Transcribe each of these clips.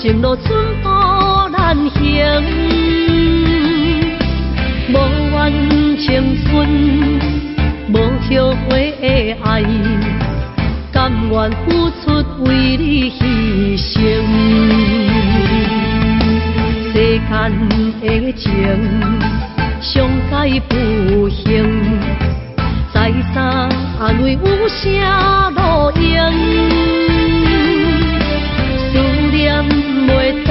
情路寸步难行，无怨青春，无后悔的爱，甘愿付出为你牺牲。世间的情，上解不幸，再三安慰有啥路用？思念袂断，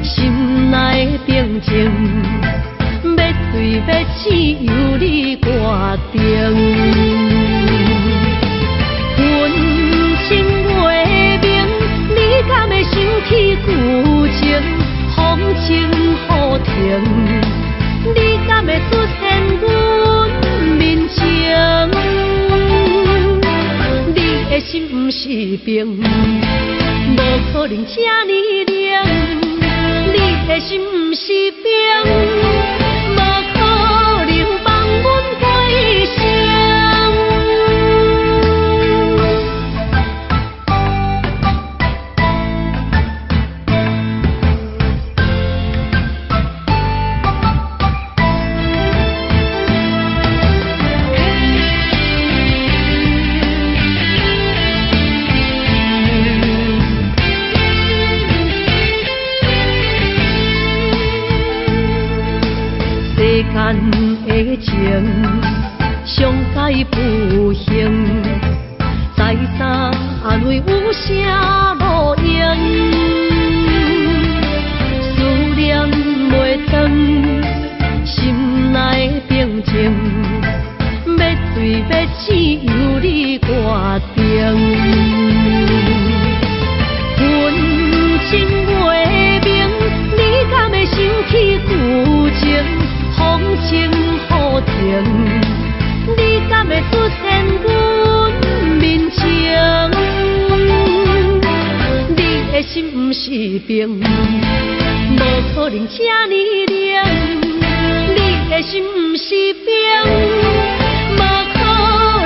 心内的平静，要醉要醒由你决定。阮情袂明，你敢会想起旧情？风情雨停，你敢会出现阮面前？你的心不是冰，无可能这呢冷。你的心不是冰，无可能放阮过生。世间的情，上解不幸，再三安慰有啥路用？思念袂断，心内的平静，要醉要醒由你决定。阮情袂明，你敢会想起旧情？风情雨停，你敢会出现阮面前？你的心不是冰，无可能这呢冷。你的心不是冰，无可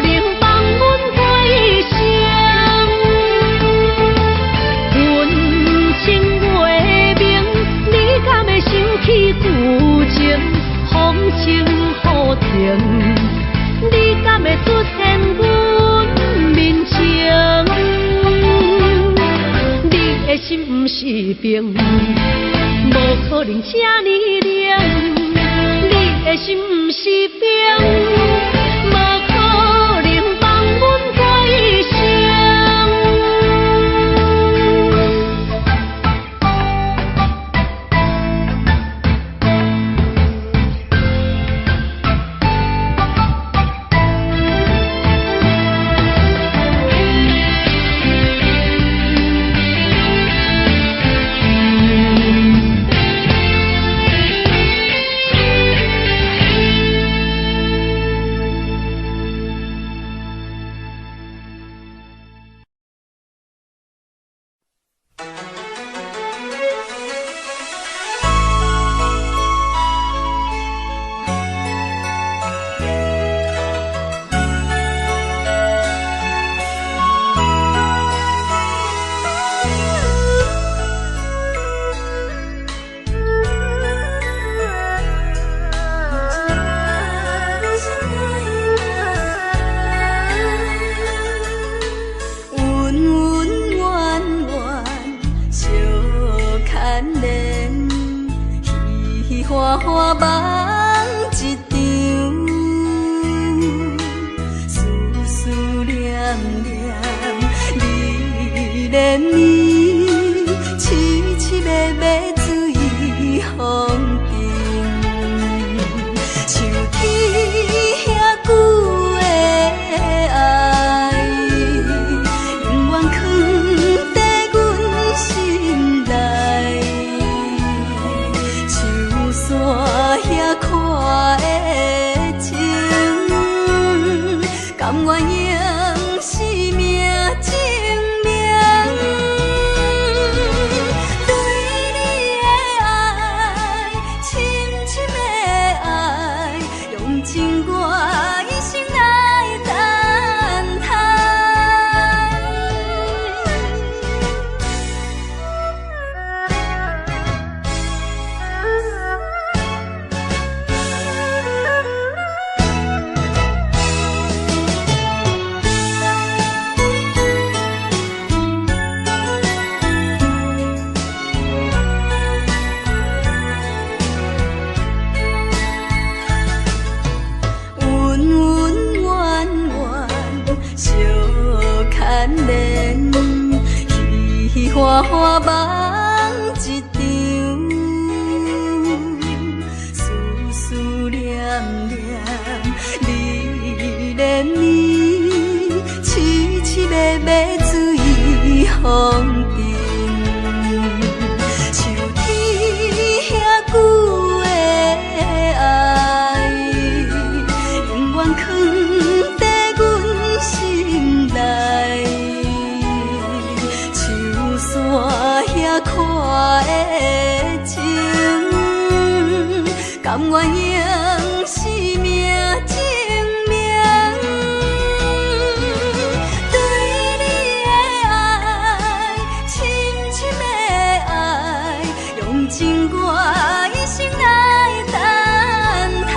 能放阮过生。阮情袂明，你敢会想起旧情？风情雨停，你敢会出现阮面前？你的心不是冰，无可能这呢冷。你的心不是冰，无可能放阮过生。花花梦一场，思思念念，你怜悯，凄凄密密水风中，像天遐久的爱，永远藏在阮心内。山遐看的情，甘愿用生命证明。花梦一场，思思念念，你恋你，凄凄密密水风阵，像天遐久的爱，永远藏在阮心内。山遐看的情，甘愿用生命证明。对你的爱，深深的爱，用尽我一生来等待。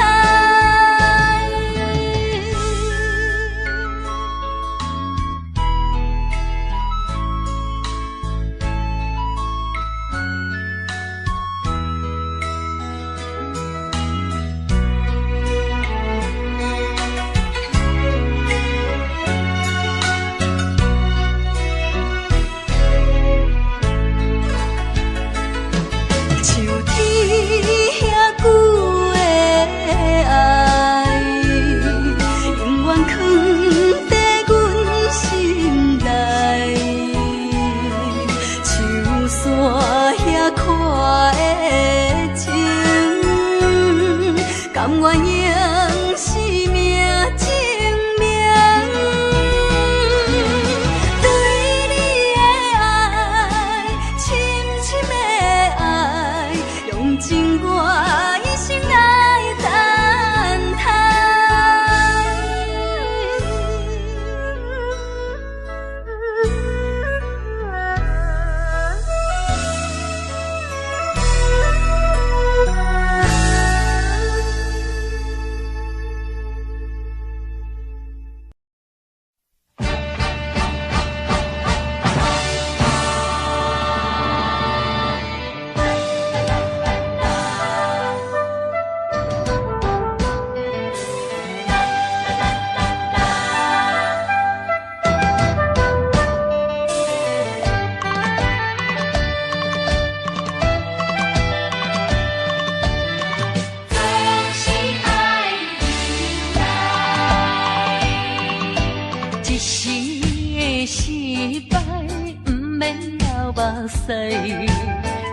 甘愿用生命证明，对你的爱，深深的爱，用尽我一生来等待。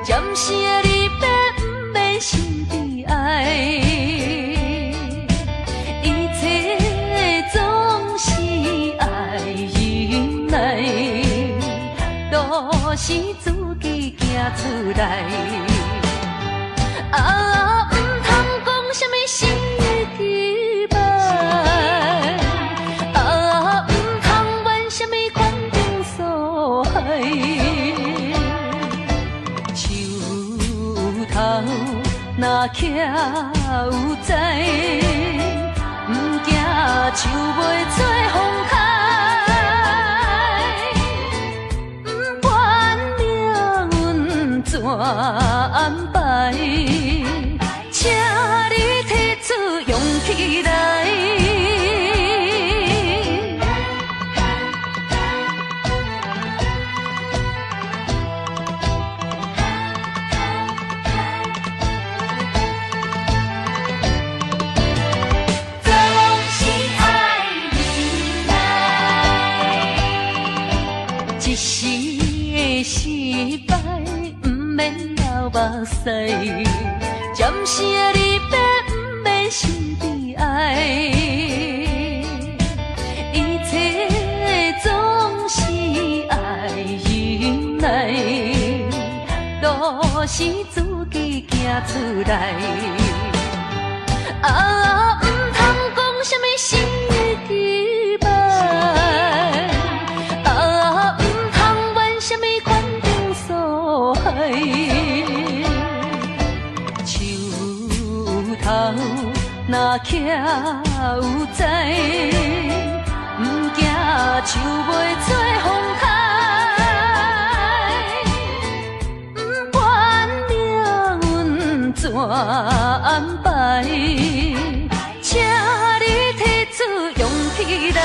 暂时的离别，不免心悲哀。一切总是爱忍耐，都是自己行出来。啊，唔通讲什么心期盼，啊，唔通怨什么款定所害。若徛有在，毋惊树袂做风台，毋管命运怎安排，请你提出勇气来。目屎，暂时的离别，不免心悲哀。一切总是爱忍耐，都是自己行出来。啊，唔通讲什么心期盼，啊，唔通怨什么款定所害。若徛有在，毋惊树袂做风台，毋管命运怎安排，请你提出勇气来。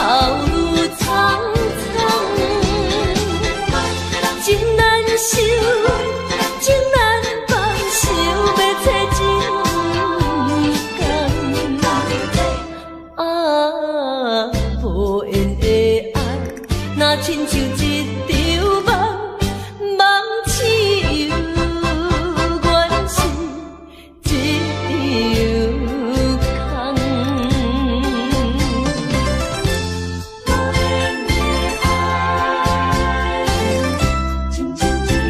头愈苍苍，情难收，情难放，想要找情感。啊，无缘的爱，若亲像一场梦，梦醒又原是一场空。亲像一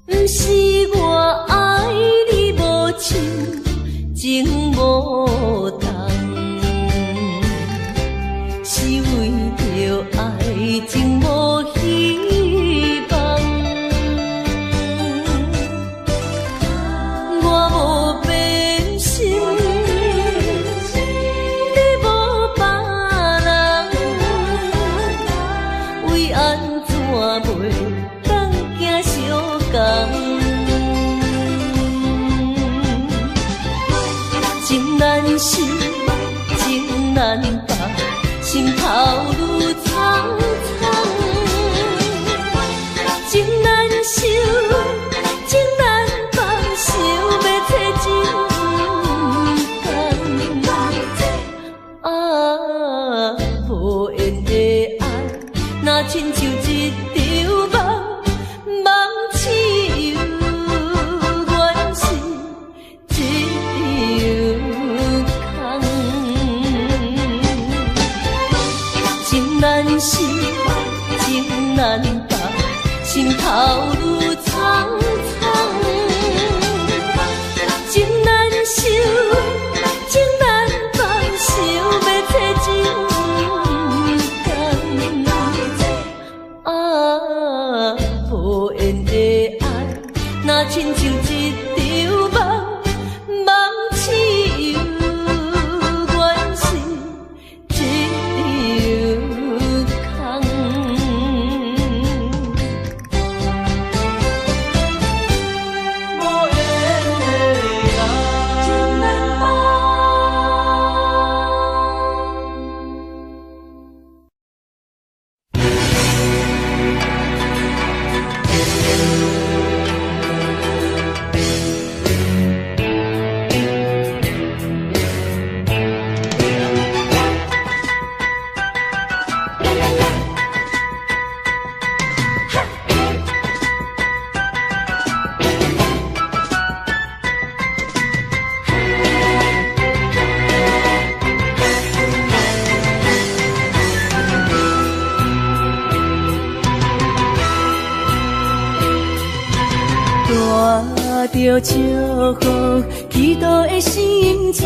不是我爱你无情，情无重，是为着爱情无希望。我无变心，你无别人，为安怎袂当行相共？情难收，情难放，心头愈苍苍。情难收，情难放，想要找情感。啊，无缘的爱，若亲像一场梦，梦醒又原是一场空。情难收，情难放，心头愈苍苍。情难收，情难放，想要找情感。啊，无缘的爱，若亲像一场梦，梦醒又原是一场空。无缘的爱，情难放。带着祝福、祈祷的心情，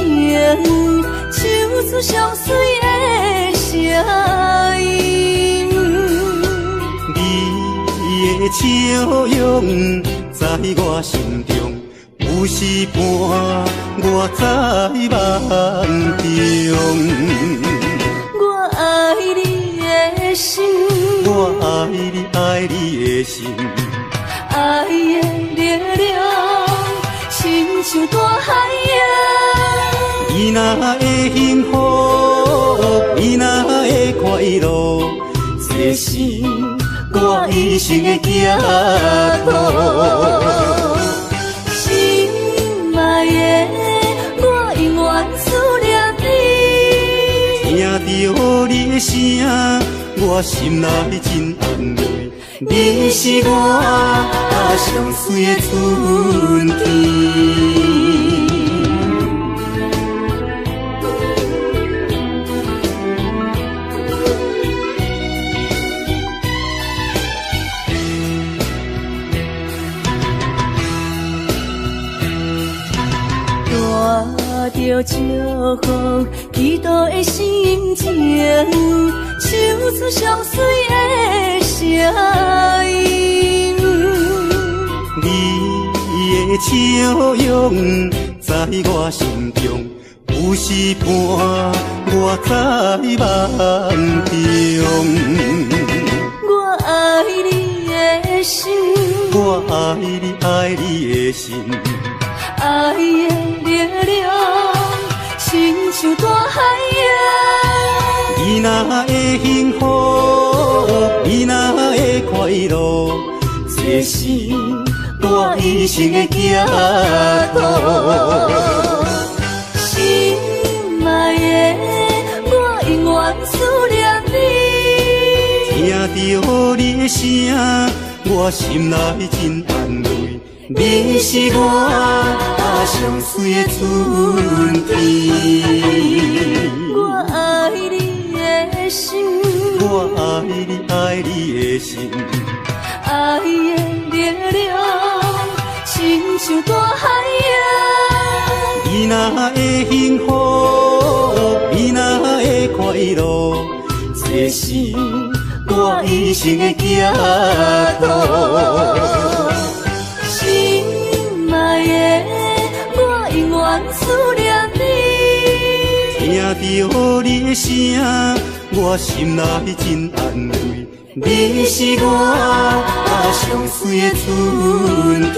唱出上水的声音。你的笑容在我心中，有时伴我在梦中。我爱你的心，我爱你，爱你的心。爱的力量，亲像大海洋。你若会幸福，你若会快乐，这是我一生的寄托。心爱的，我永远思念你。听着你的声，我心内真安慰。你是我上水的春天。带着祝福、祈祷的心情，唱出上水的声音。你的笑容在我心中，有时伴我在梦中。我爱你心，我爱你爱你的心，爱的力量，亲像大海洋。你若会幸福，你若会快乐，这是我一生的寄托。心爱的，我永远思念你。听到你的声，我心内真安慰。你是我上水的春天。我爱你的心，我爱你爱你的心，爱的力量，亲像大海洋。你若会幸福，你若会快乐，这是我一生的寄托。心爱的，我永远思念你。听到你的声，我心内真安慰。你是我上水的春天。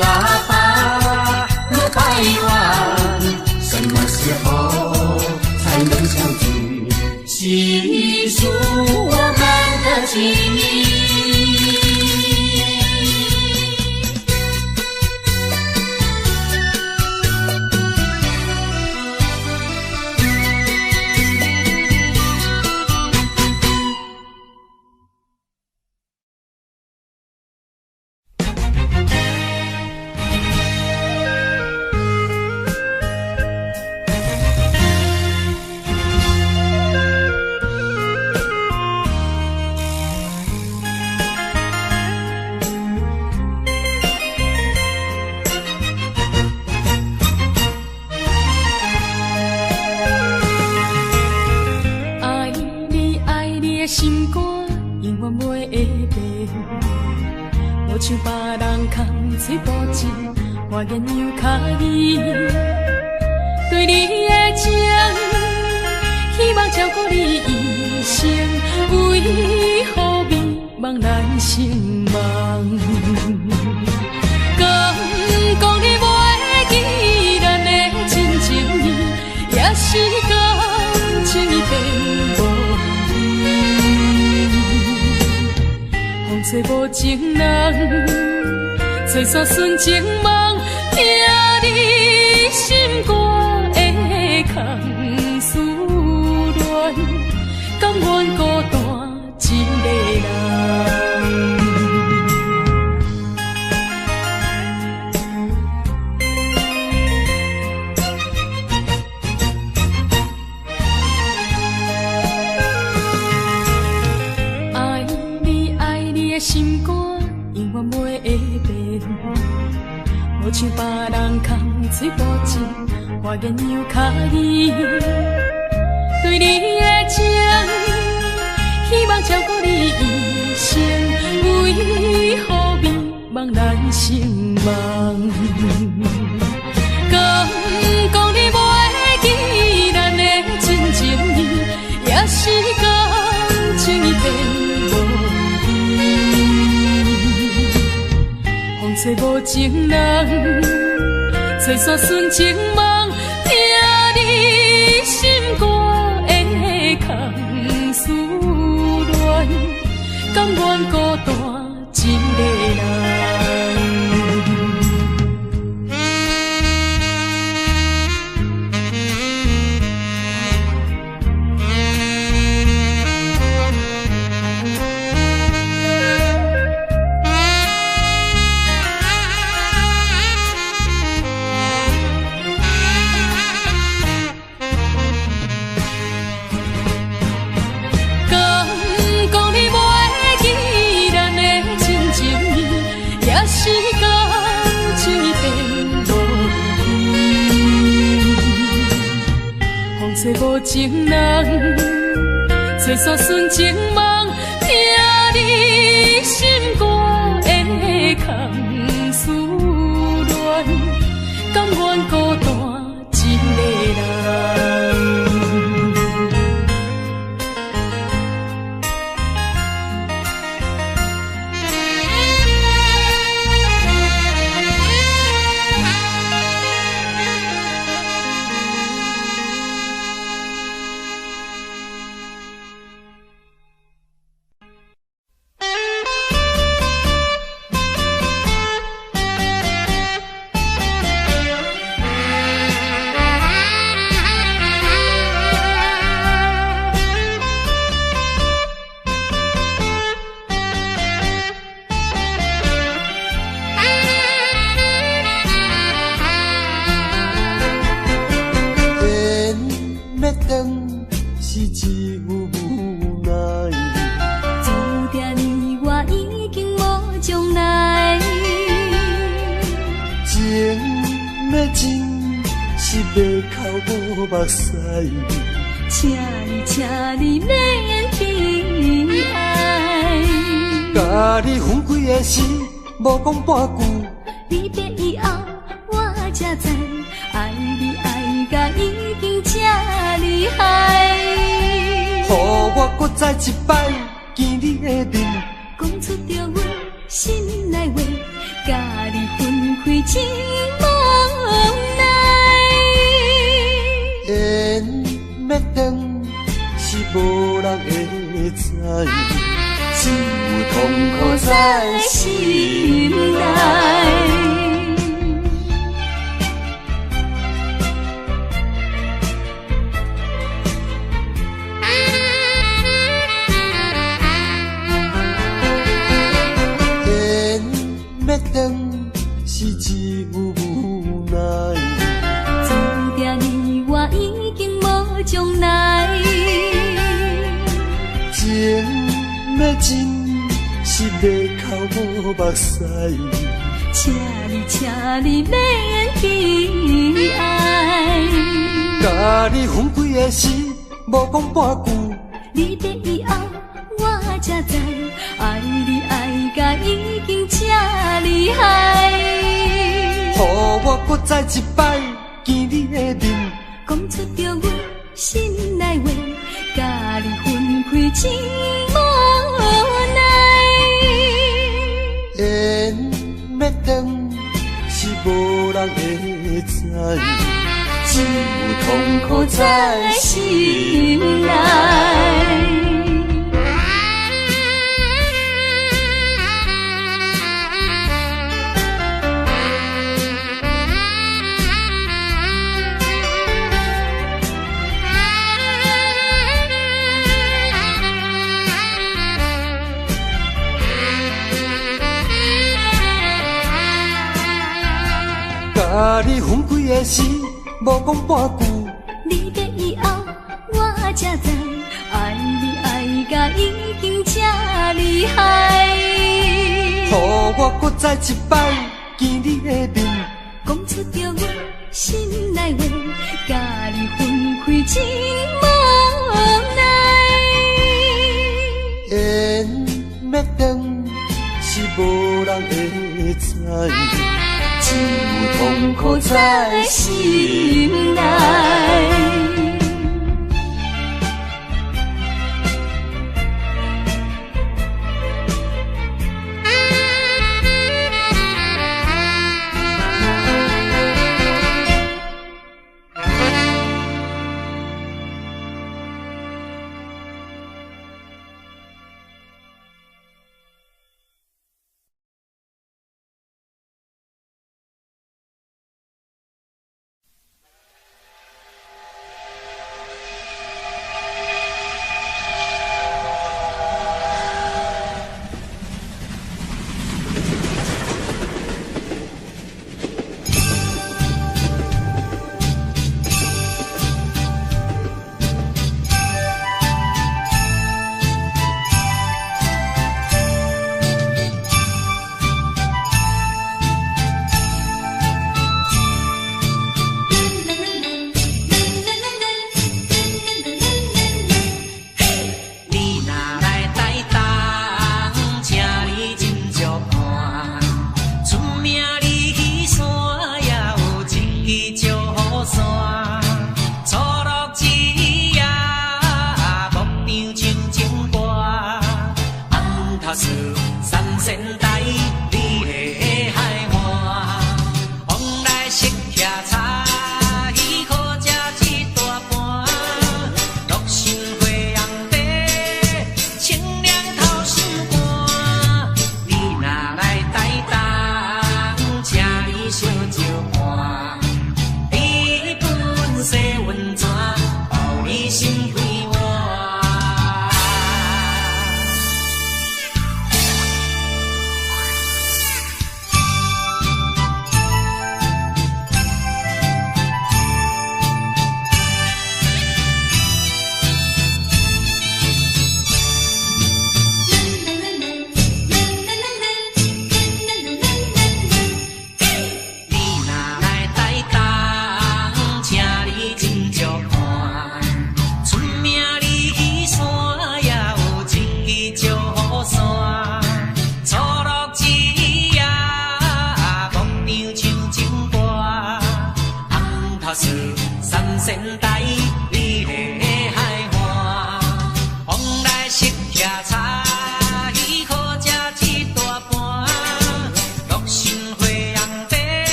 嘎巴那百万，什么时候才能相聚？细数我们的情谊。像别人空嘴保证，我言又卡意。对你的情，希望照顾你一生，为何美梦难成梦？敢讲你袂记咱的真情意，也是感情已变无风吹无情人，吹散纯情梦，听你心肝的空思恋，甘愿孤单一个人。心肝永远袂会变，无像别人空嘴保证，我言又卡意。对你的情，希望照顾你一生，为何美梦难成梦？敢讲你袂记咱的真情意，也是感情已变。风吹无情人，吹散纯情梦，听你心肝的空思恋，甘愿孤单一个人。吹无情人，吹散纯情梦，听你心肝的空思恋，甘愿孤单一个人。请你免悲哀，甲你分开的时，无讲半句。离别以后，我才知，爱你爱甲已经这厉害。予我搁再一摆见你的面，讲出着阮心内话，甲你分开要等是无人会知，只有痛苦在心内。要等是只有无奈，注定你我已经无将来。情要真是要哭无目屎，请你免悲哀。甲你分开的时，无讲半句，你在以后我才知，爱你爱甲已经这厉害。予我搁再一摆见你的面，讲出着阮心内话，甲你分开真无奈。缘要等是无人会知，只有痛苦在心内。甲你分开的时，无讲半句，你在以后我才知，爱你爱甲已经这厉害。予我搁再一摆见你的面，讲出着阮心内话，甲你分开真无奈。缘要等是无人会知，只有痛苦在心内。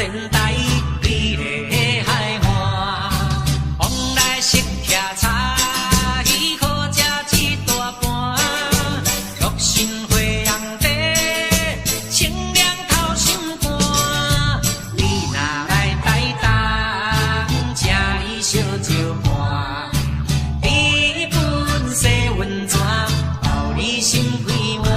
仙台你的海岸，往来食徛茶，鱼好食一大盘，玉心花红茶，清凉透心肝。你若来台东，请你小酒伴，一份细温泉，包你心归碗。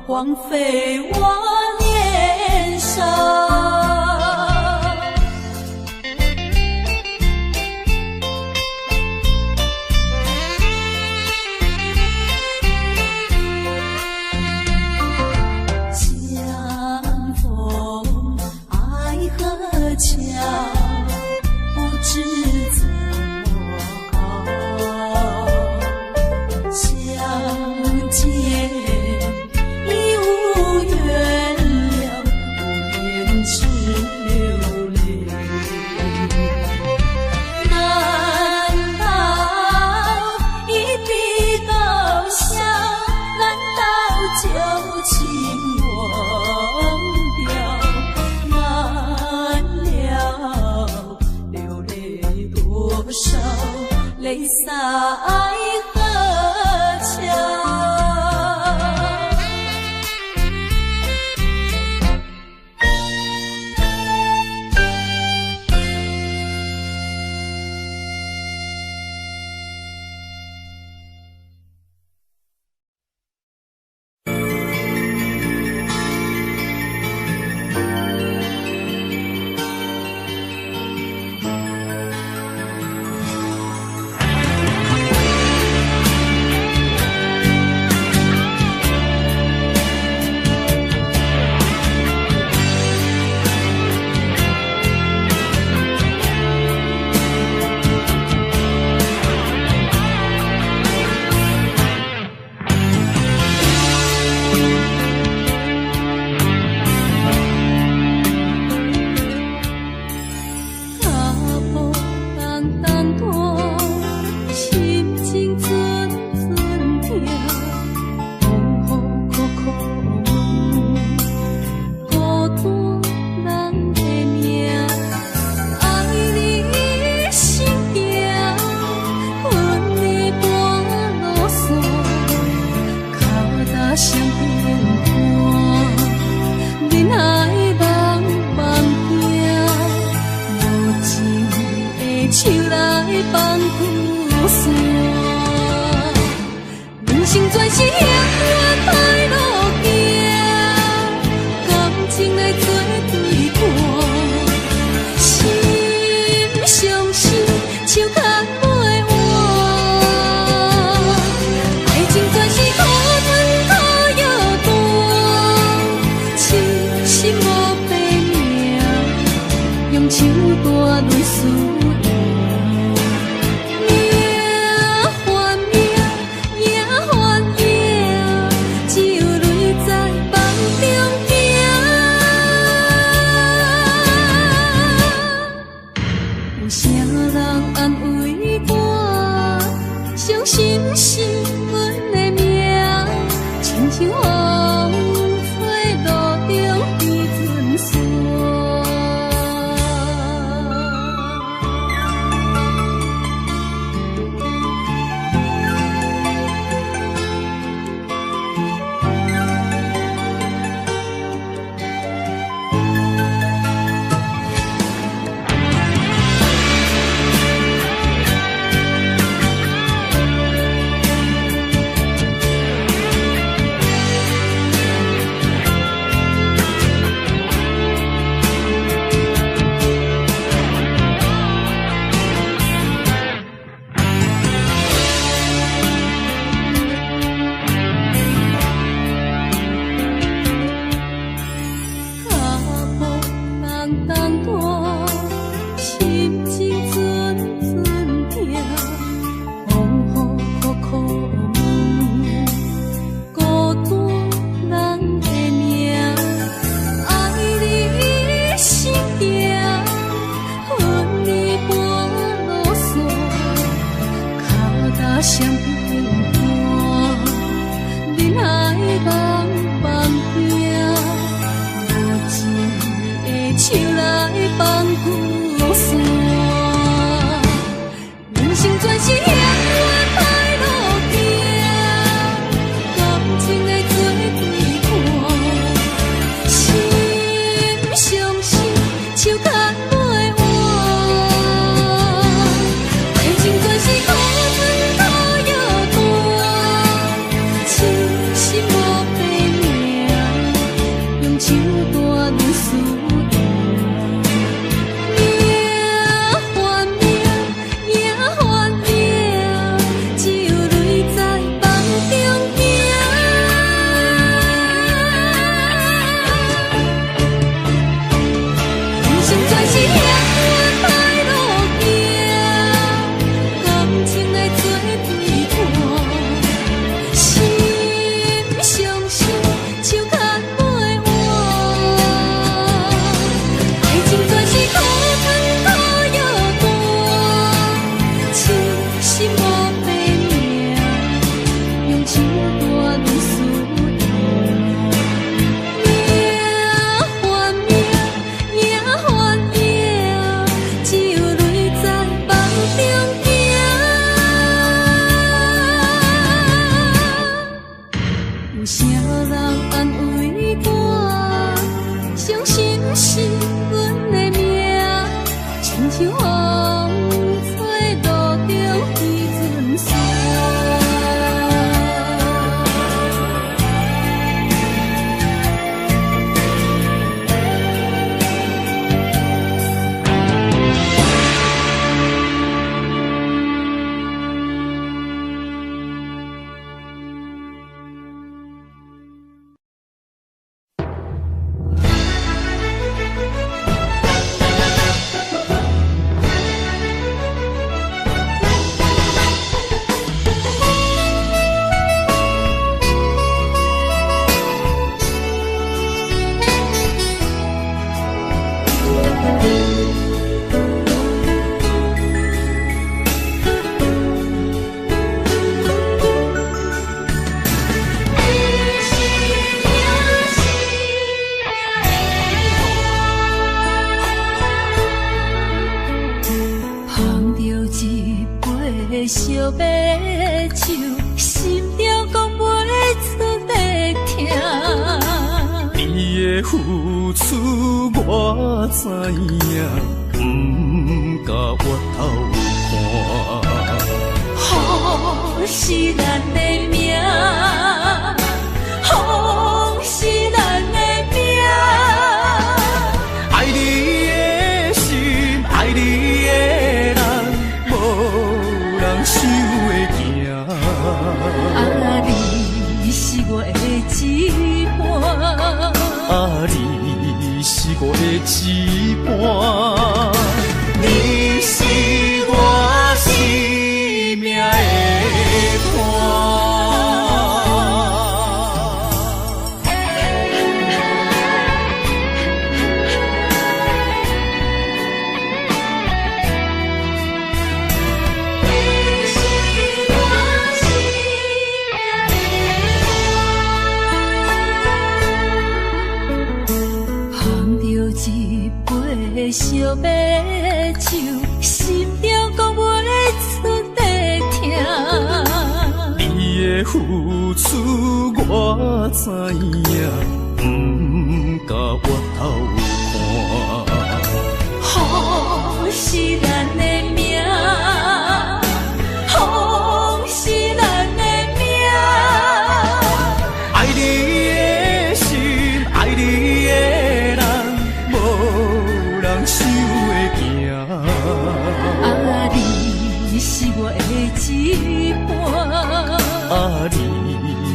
荒废我年少。相逢爱河桥，不知怎么好，相见已无缘了，无言之全是幸运歹路行，感情的做对看，心相惜，手牵袂换。爱情全是苦春苦药断，痴心无白命，用手段论输赢。小白手，心中讲袂出的痛。你的付出我知影，不甲我头看。好是咱的命，好是咱的命。爱你的心，爱你的人，无人想会行。啊，你是我的一半。啊，你是我的一半。你是我生命的伴。小白手，心中讲袂出的痛。你的付出我知影，不甲我头看。好是咱的命，好是咱的命。爱你的心，爱你的人，无人想会行。啊，你是我的一半。啊，你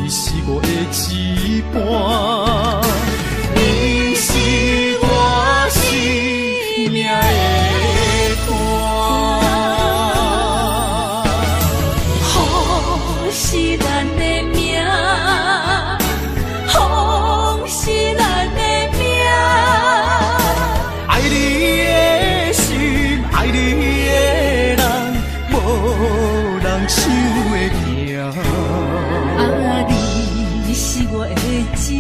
是我的一半。你是我生命的伴。好是咱的命，好是咱的命。爱你的心，爱你的人，无人想会行。啊，你是我的一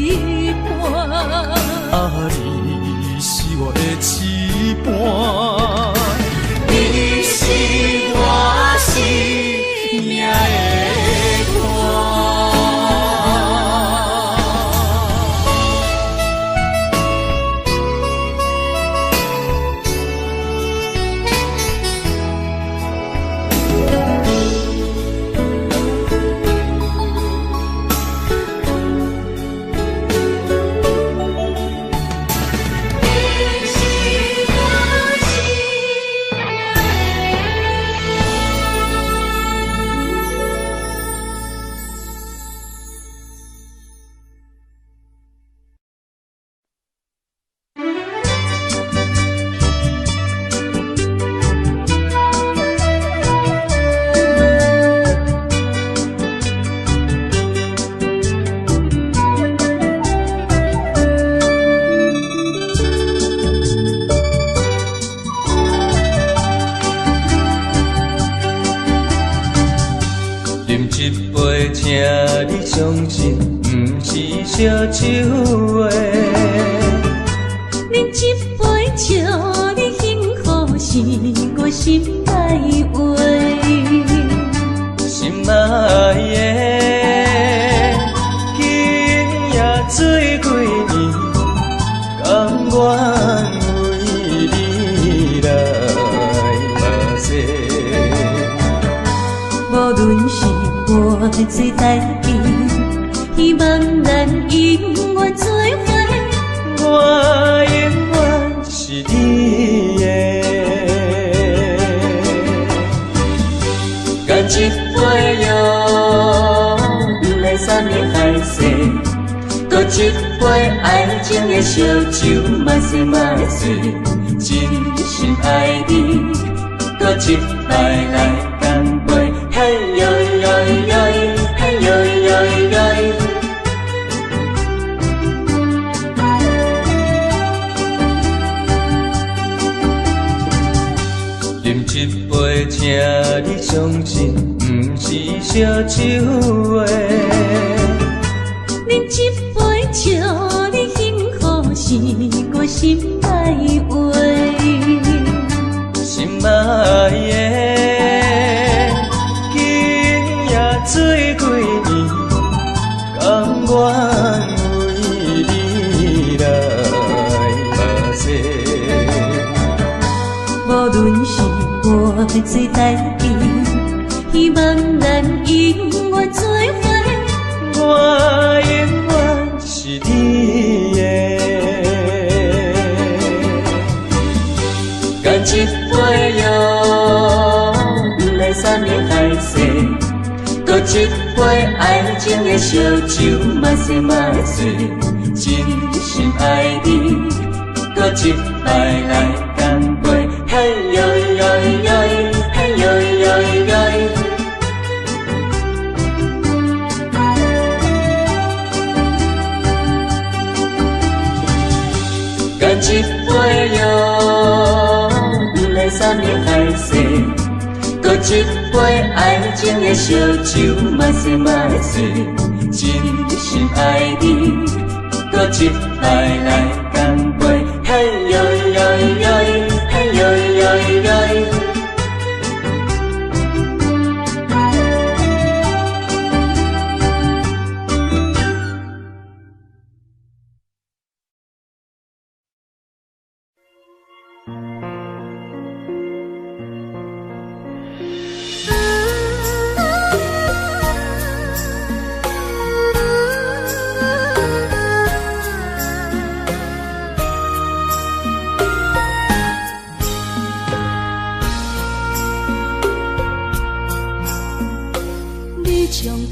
相信，不是烧酒话。饮一杯酒，你幸福是我心内话。心爱的，今夜醉几年，甘愿为你来目屎。无论是我最台边，希望咱永远做伙。我永远是你的。干一杯药，来三年海誓，搁一杯爱情的烧酒，慢细慢细，真心爱你，搁一摆来干杯，嘿呦呦呦，嘿呦呦呦。饮一杯，请你相信，不是烧酒话。饮一杯酒，你幸福是我心内话。心爱的，今夜醉几年，甘愿为你来目屎。无论是我最台边，希望咱永远做伙。我永远是你的。干一杯药，来三年海誓，搁一杯爱情的烧酒，慢细慢细，真心爱你，搁一摆来干杯，嘿呦呦呦，嘿呦呦呦。干一杯药，来三年海誓，搁一杯爱情的烧酒，慢细慢细，真心爱你，搁一摆来干杯，嘿呦呦呦，嘿呦呦呦。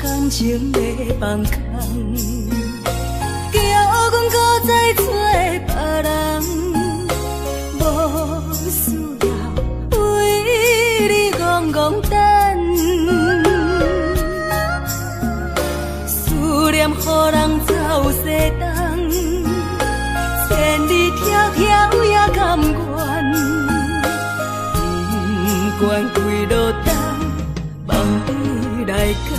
感情的放空，叫阮搁再找别人，无需要为你戆戆等，思念予人走西东，千里迢迢也甘愿，不管几路灯，梦里来干。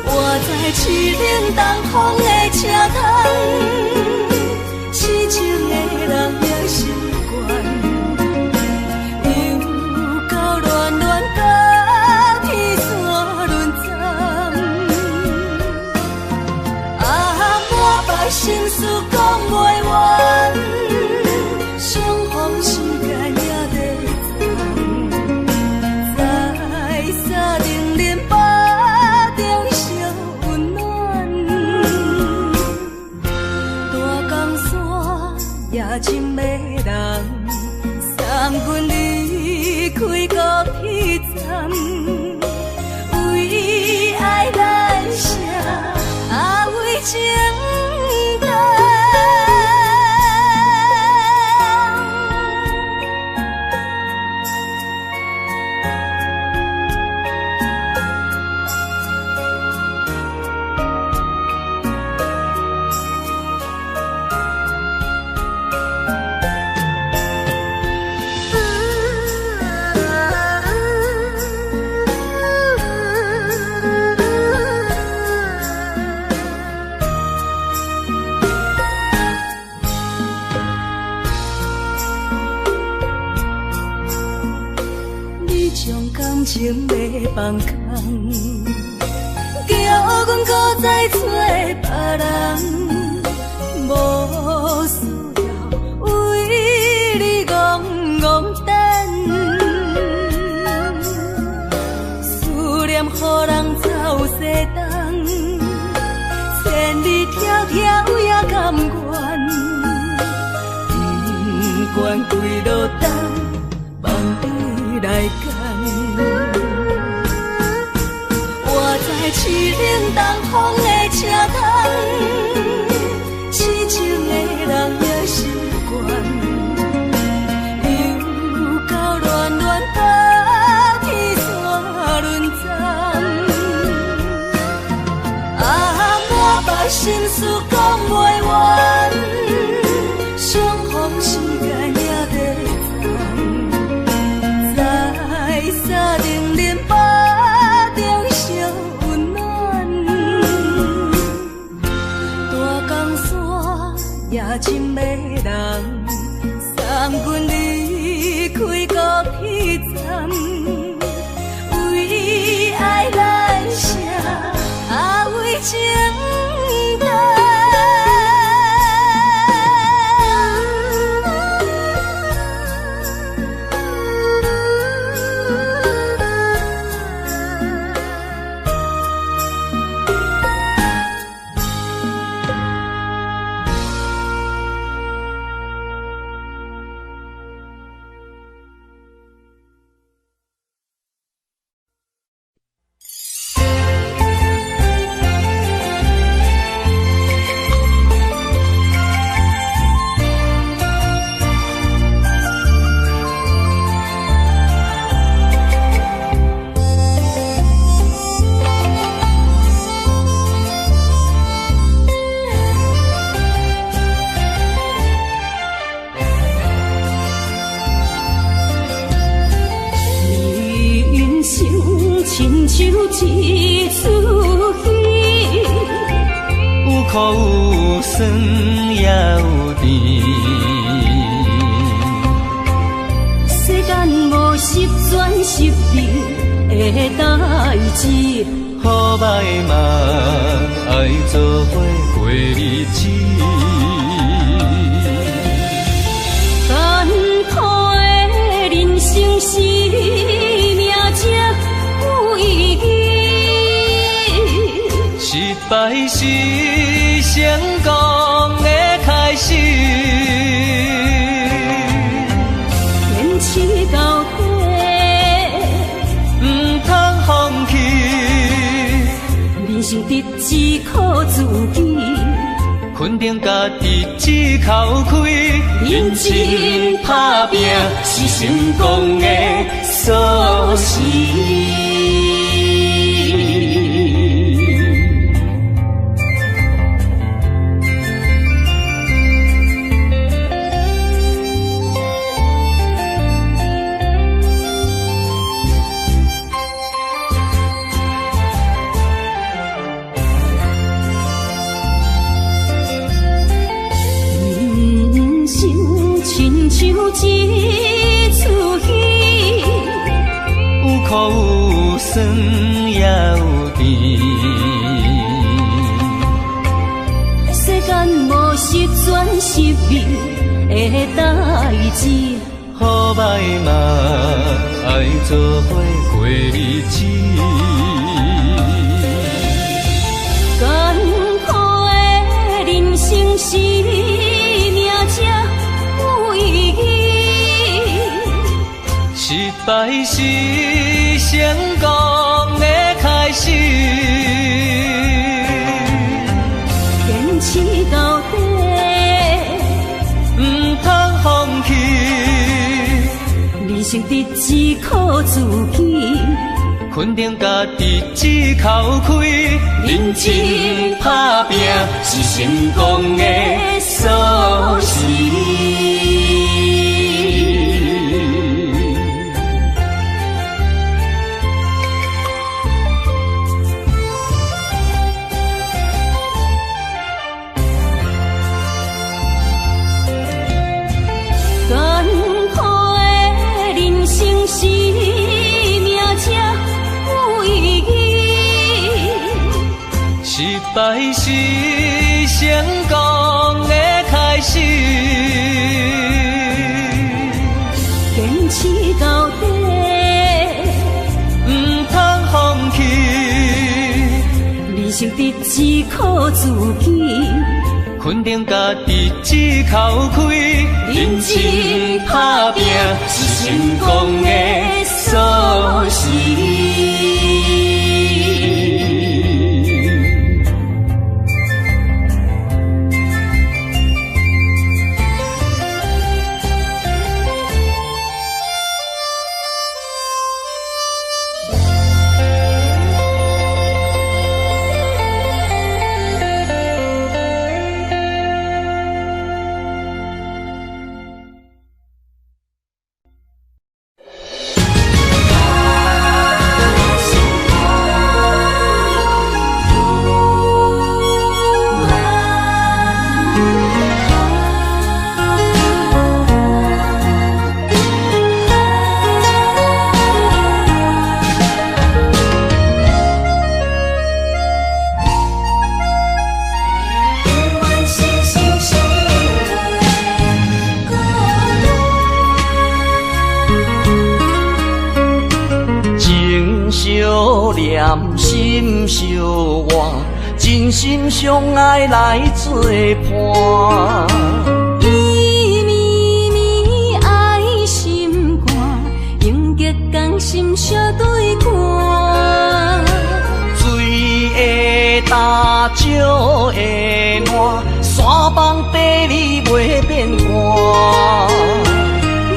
我在凄冷东风的车头，痴情的人也习惯，又到乱乱甲天线轮站。啊，我把心事讲袂完，相逢时间也在人空，叫阮搁再找别人，无需要为你戆戆等，思念予人走西东，千里迢迢也甘愿。管归落冬，望你来赶。我在凄冷东风的车窗，痴情的人也习惯，又到恋恋北天山轮转。啊，满腹心事讲袂完。相逢时间也在在沙定林北中相温暖，大江山也深迷人，送阮离开高铁站，为爱来写为情单。亲像一出戏，有苦有酸也有甜。世间无十全十美的代志，好歹嘛爱做伙过日子。艰苦的人生是。失败是成功的开始，坚持到底，不通放弃。人生得只靠自己，肯定家己只口开，认真打拼是成功的锁匙。像一出戏，有苦有酸也有甜。世间无十全十美的代志，好歹嘛爱做伙过日子。艰苦的人生是。失败是成功的开始，坚持到底，不通放弃。人生得只靠自己，肯定家己只口开，认真打拼是成功的锁匙。是命才有意失败是成功的开始，坚持到底，唔通放弃。理性得只靠自己，肯定家己只口开，认真打拼是成功的锁匙。心相活，真心相爱来作伴。伊绵绵爱心肝，永结同心相对看。水会干，石会烂，山崩地裂袂变寒。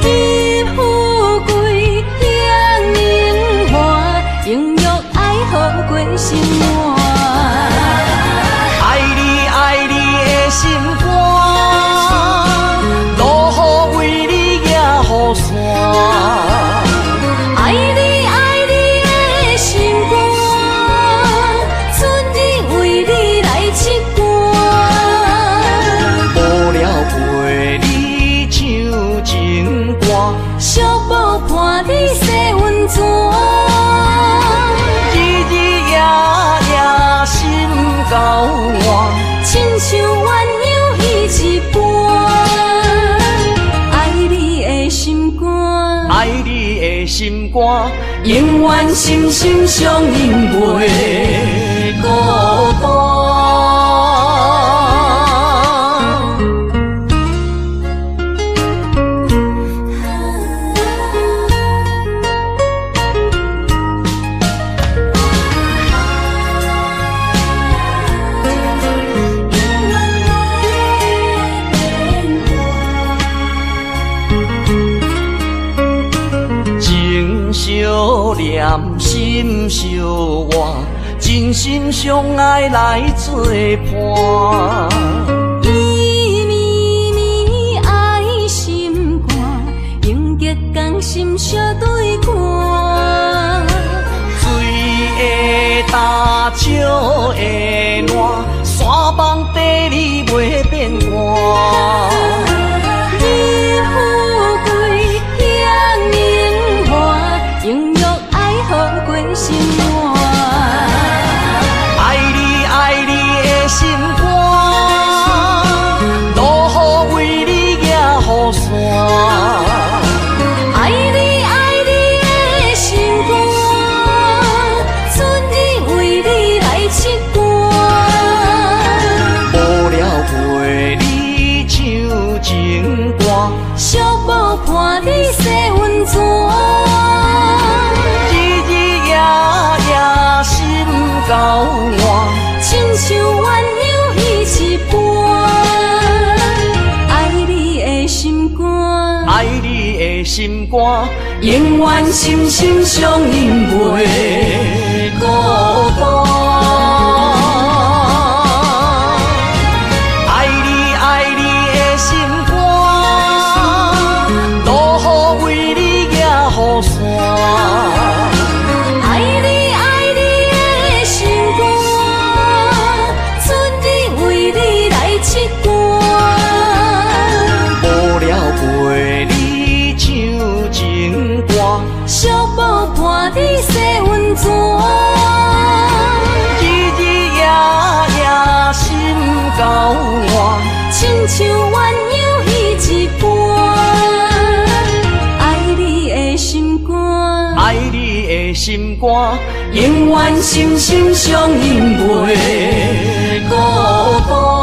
你富贵享荣华，永浴爱好过生活。爱你的心肝，落雨为你举雨伞。爱你的心肝，春日为你来唱歌。无聊陪你唱情歌，寂寞伴你洗温泉。日日夜夜心交换，亲像鸳鸯依一半。爱你的心肝，爱你的心肝，永远心心相印袂孤单。相念心相活，真心相爱来作伴。伊绵绵爱心肝，永结同心相对看。水会干，石会烂，山崩地裂袂变寒。你富贵享荣华，永浴爱好过生活。爱你的心肝，落雨为你举雨伞。爱你的心肝，春日为你来唱歌。无聊陪你唱情歌，寂寞伴你洗温泉。日日夜夜心交换，亲像鸳鸯依一半。爱你的心肝，爱你的心肝，永远心心相印袂孤单。爱你的心肝，落雨为你举雨伞。爱你的心肝，春日为你来唱歌。无聊陪你唱情歌，寂寞伴你洗温泉。心肝，永远心心相印袂孤单。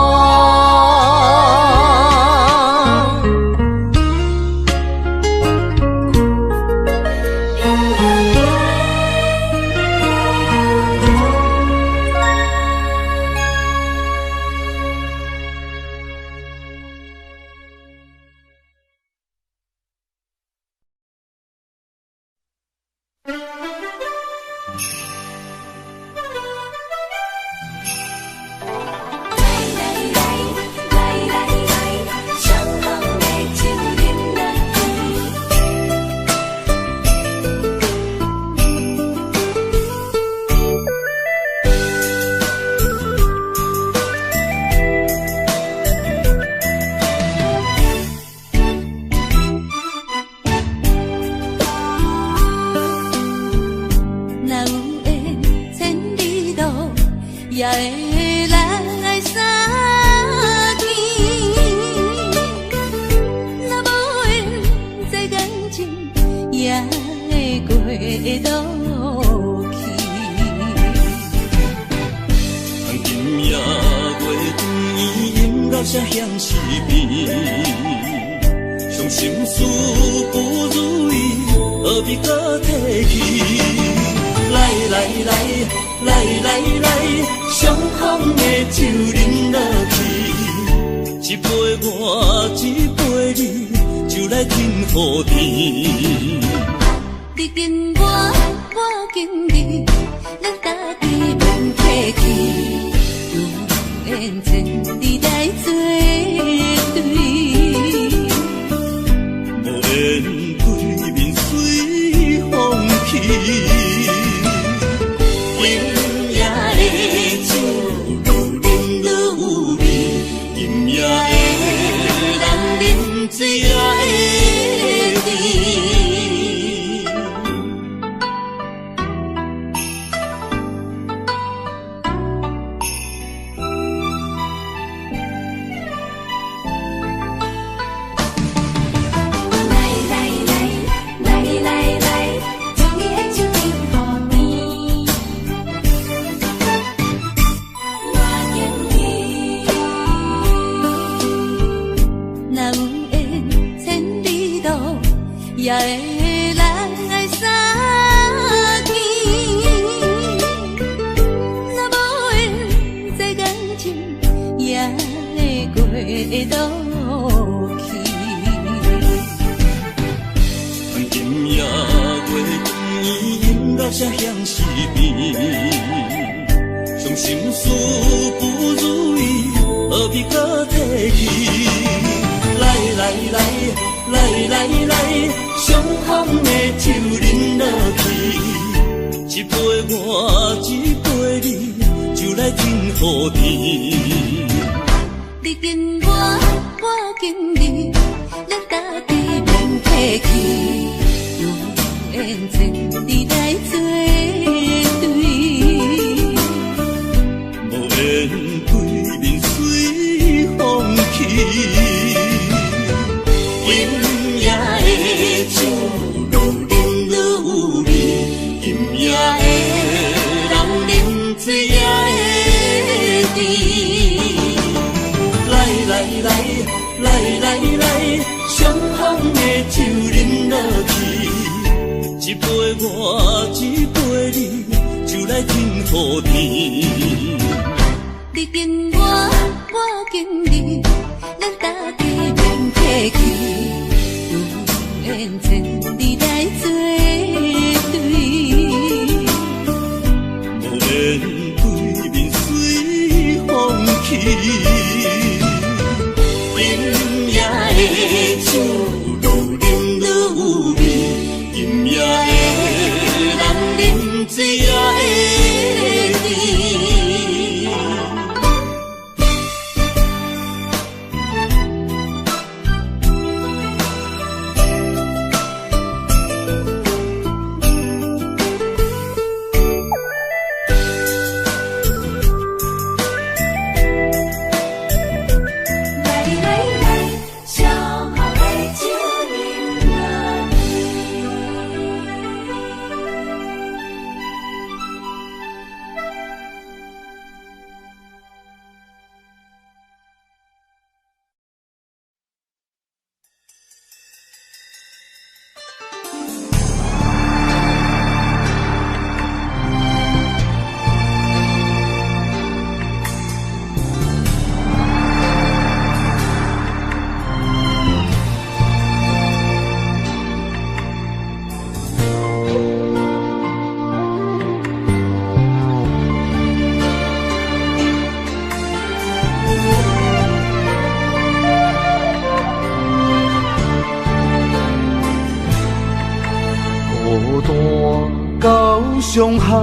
伤害，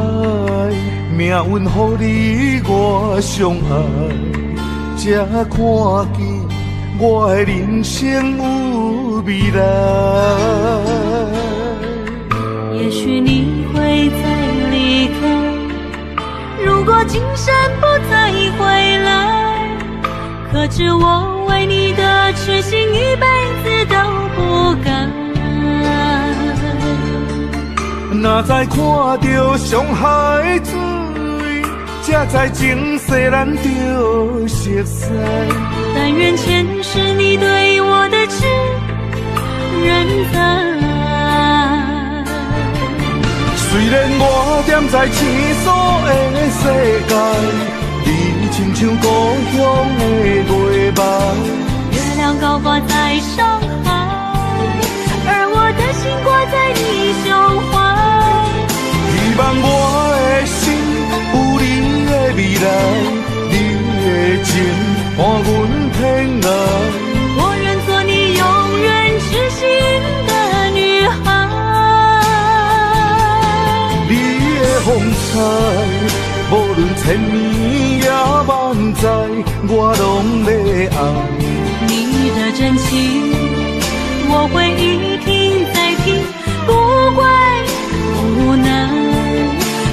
命运予你我相爱，才看见我的人生有未来。也许你会再离开，如果今生不再回来，可知我为你的痴心一辈子都不改。若再看到伤害水，才知前世咱就熟悉。但愿前世你对我的痴仍在。虽然我踮在青锁的世界，你亲像故乡的月白。月亮高挂在上海，而我的心挂在你胸怀。希望我的心有你的未来，你的情伴阮天涯。我愿做你永远痴心的女孩。你的风采，无论千年也万载，我拢要爱。你的真情，我会一听再听，不怪不难。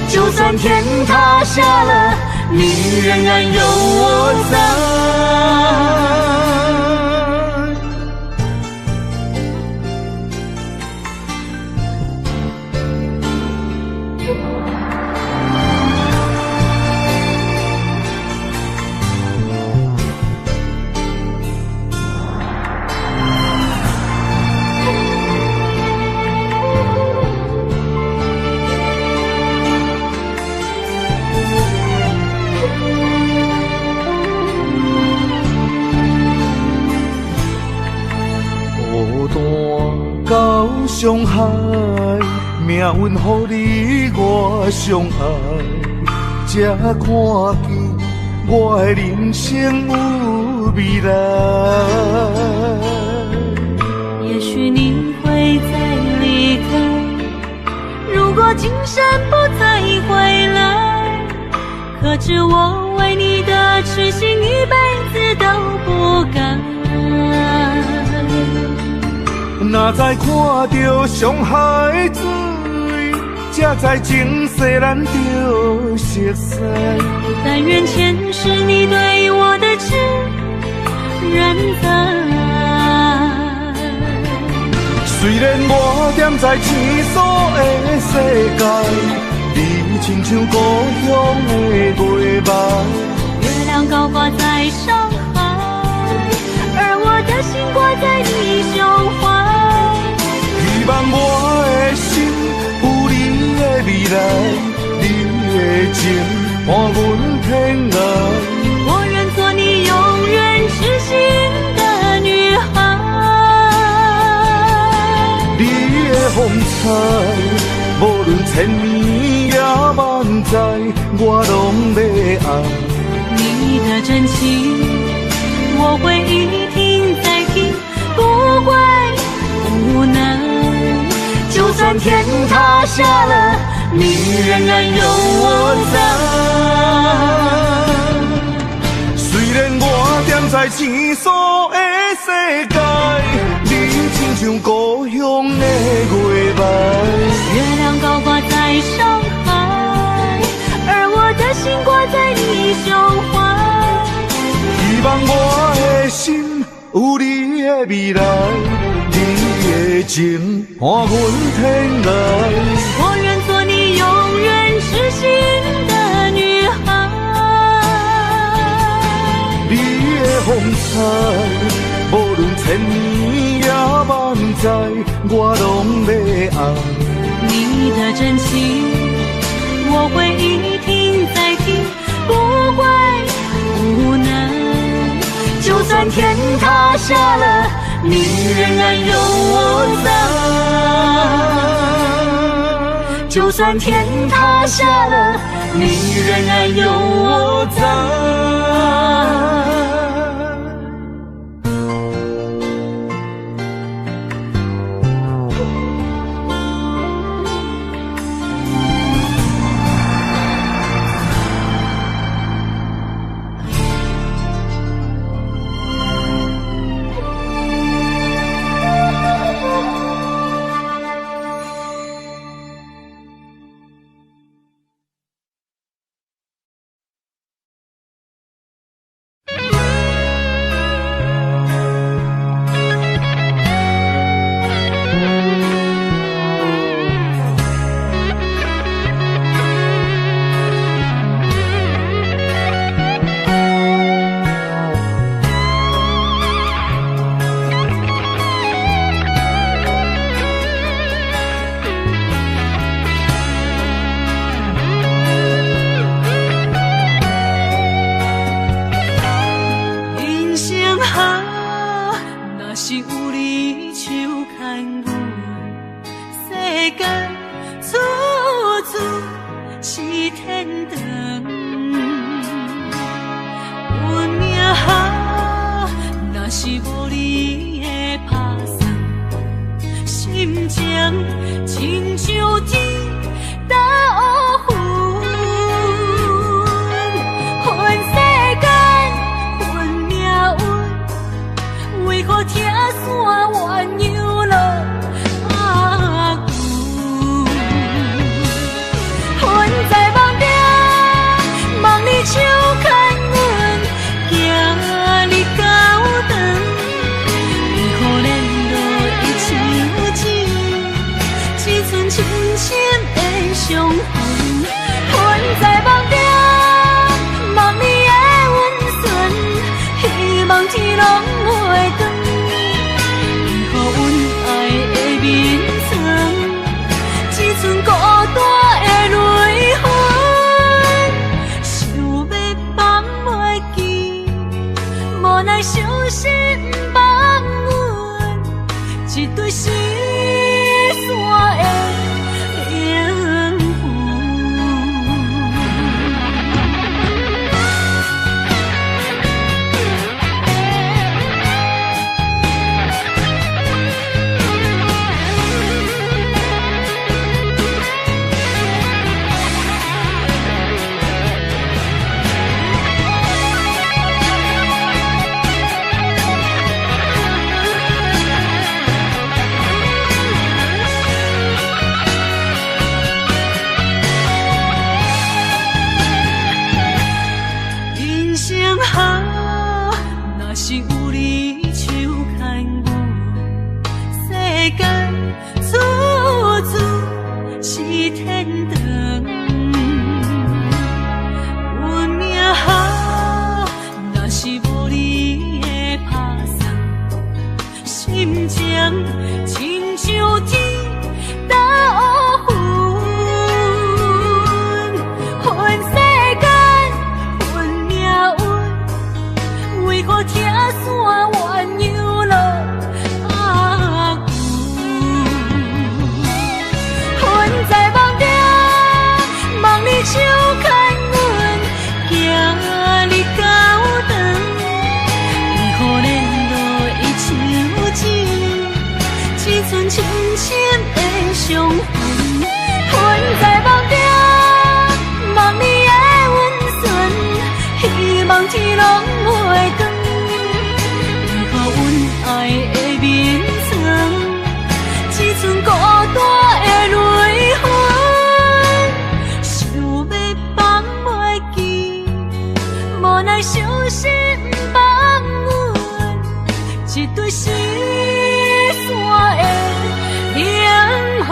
就算天塌下了，你仍然有我在。到伤害，命运予你我相爱，才看见我的人生有未来。也许你会再离开，如果今生不再回来，可知我为你的痴心一辈子都不改。若再看到伤害水，才知前世咱就熟悉。但愿前世你对我的痴仍在。虽然我踮在青锁的世界，你亲像故乡的月白。月亮高挂在上海，而我的心挂在你胸怀。希望我的心有你的未来，你的情伴阮天涯。我愿做你永远痴心的女孩。你的风采，无论千年也万载，我拢要爱。你的真情，我会一听再听，不怪不难。就算天塌下了，你仍然有我在。虽然我踮在青锁的世界，你亲像故乡的月白。月亮高挂在上海，而我的心挂在你胸怀。希望我的心有你的未来，你的情伴阮天涯。我愿做你永远痴心的女孩。你的风采，无论千年也万载，我拢要爱。你的真情，我会一听再听，不怪不难。就算天塌下了，你仍然有我在。就算天塌下了，你仍然有我在。亲像天打乌云，恨世间，恨命运，为何听山怨又落阿牛？恨在梦中，梦里手牵阮，行你到长，为何连落伊像钱？只剩深深的伤痕，恨在梦中，梦里的温存，希望天拢袂长，为何阮爱的眠床，只剩孤单的泪痕，想要放袂记，无奈伤心放阮，一对失散的。亲像天打乌云，恨世间，恨命运，为何听山怨又落阿牛？恨在梦中，梦里手牵阮，行你到长，为何连落伊像钱？只剩深深的伤痕，恨在梦中，梦里的温存，希望天拢袂长，为何阮爱的眠床，只剩孤单的泪痕，想要放袂记，无奈伤心放阮，一对失散的灵魂。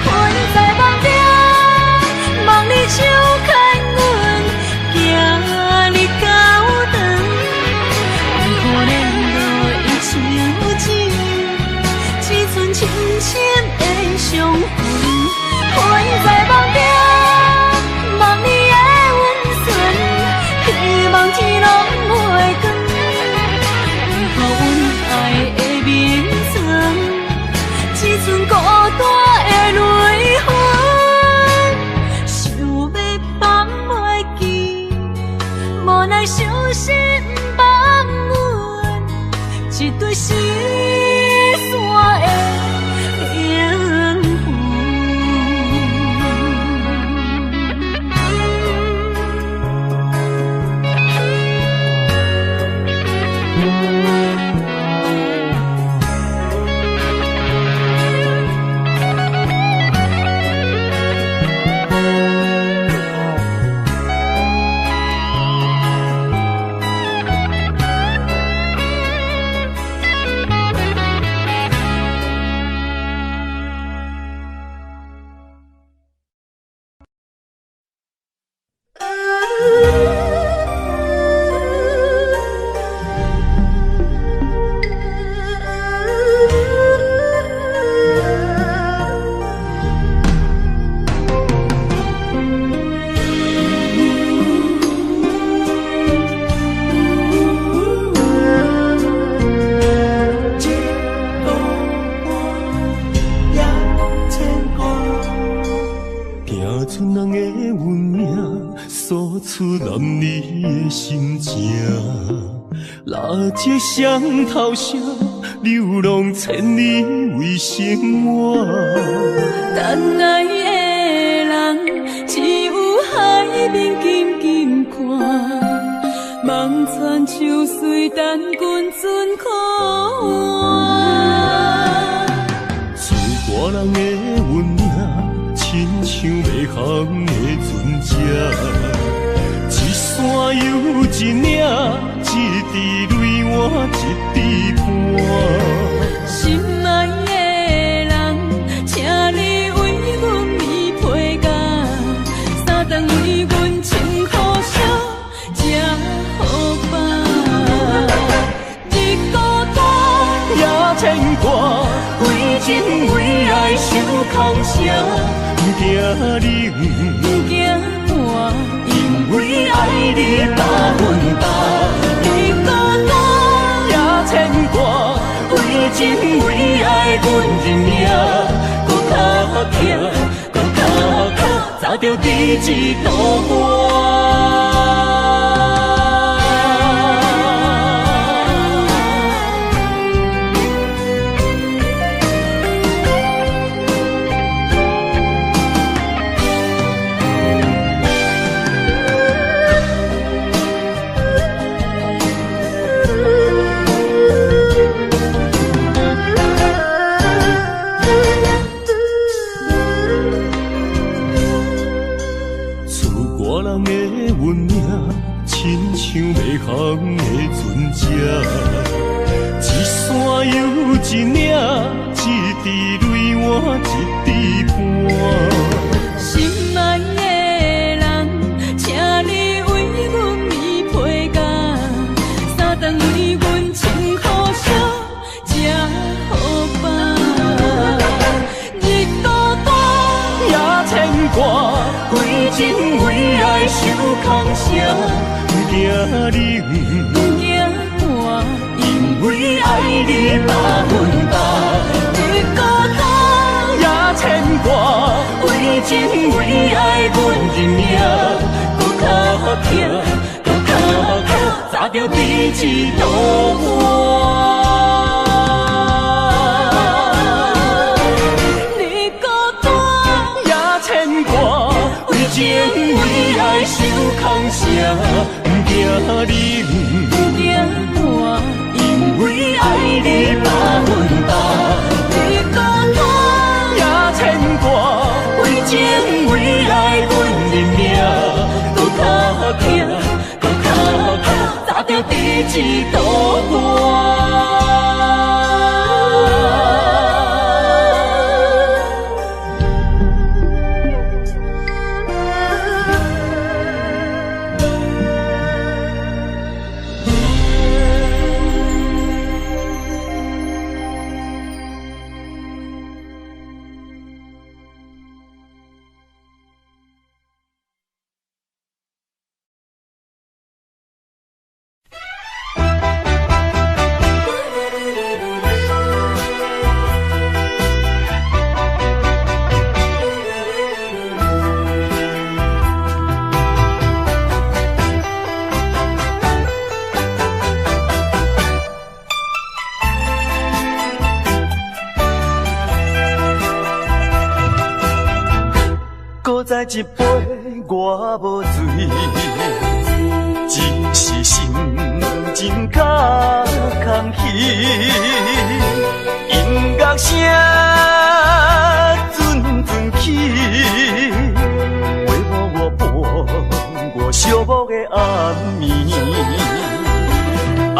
恨在梦中，梦里手牵阮，行你到长，为何连落伊像钱？只剩深深的伤痕。恨在梦中，梦里的温存，希望天拢袂长。爱的眠床，只剩孤单的泪痕，想要放袂记，无奈伤心放阮，一对失散的灵魂。这双头声，流浪千里为生活。等爱的人，只有海面静静看，望穿秋水等君尊可换。厝大人的温暖，亲像袂航的船只，一山又一岭，一滴泪换一滴汗。心爱的人，请你为阮披披甲，三顿为阮穿苦烧，吃好饱。日孤单也牵挂，为情为爱受空伤，不惊冷，不惊寒，因为爱你百分百。日孤单也牵挂，为情为爱阮认命，搁较强，搁较巧，找着第一道花。像袂航的船只，一山又一岭，一滴泪换一滴汗。心爱的人，请你为阮披披甲，三顿为阮穿苦烧，吃好饱。日孤单也牵挂，为情为爱受空伤。不惊冷，不惊寒，因为爱你百分百。日孤单也牵挂，为情为爱阮认命，搁较强，搁较巧，找着第一道花。日孤单也牵挂，为情为爱受空伤。不惊冷，不惊寒，因为爱你百分百。日孤单也牵挂，为情为爱阮认命，搁较强，搁较巧，找着第一道花。再一杯我无醉，只是心情较空虚。音乐声阵阵起，陪伴我伴我寂寞的暗暝。啊，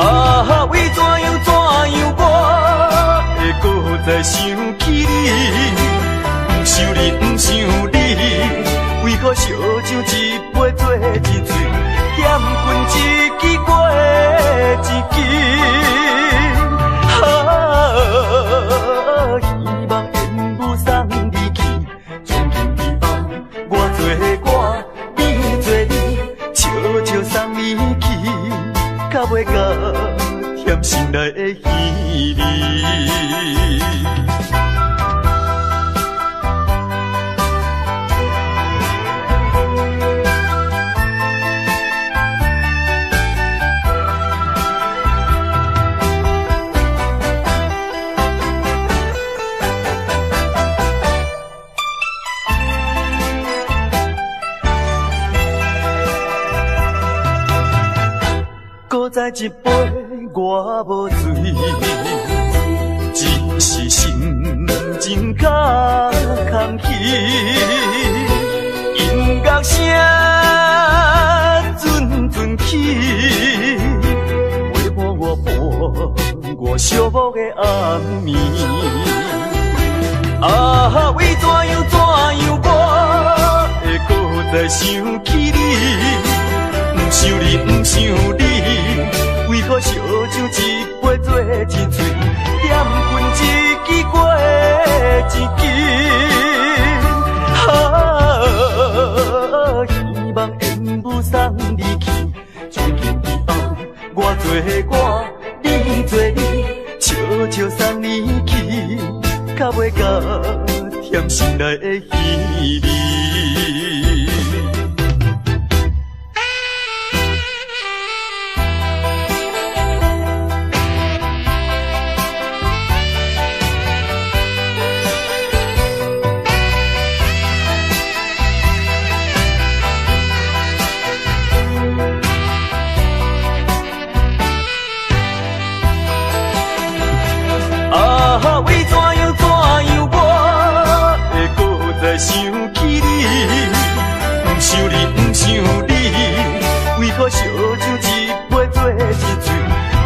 为怎样我会搁再想起你？不想你，不想你，为何烧酒一杯做一醉，嫌君一支过一支。希望缘无送你去，从今以后我做我，你做你，悄悄送你去，较袂甲甜心内的稀微。知一杯我无醉，只是心情较空虚。音乐声阵阵起，陪伴我伴我寂寞的暗暝。啊，为怎样我会搁再想起你？不想你，不想你，为何烧酒一杯做一醉，点君一支过一支。希望缘不送你去，从今以后我做我，你做你，悄悄送你去，较袂甲甜心内的稀微。为怎样我会搁再想起你？不想你，不想你，为何烧酒一杯做一醉，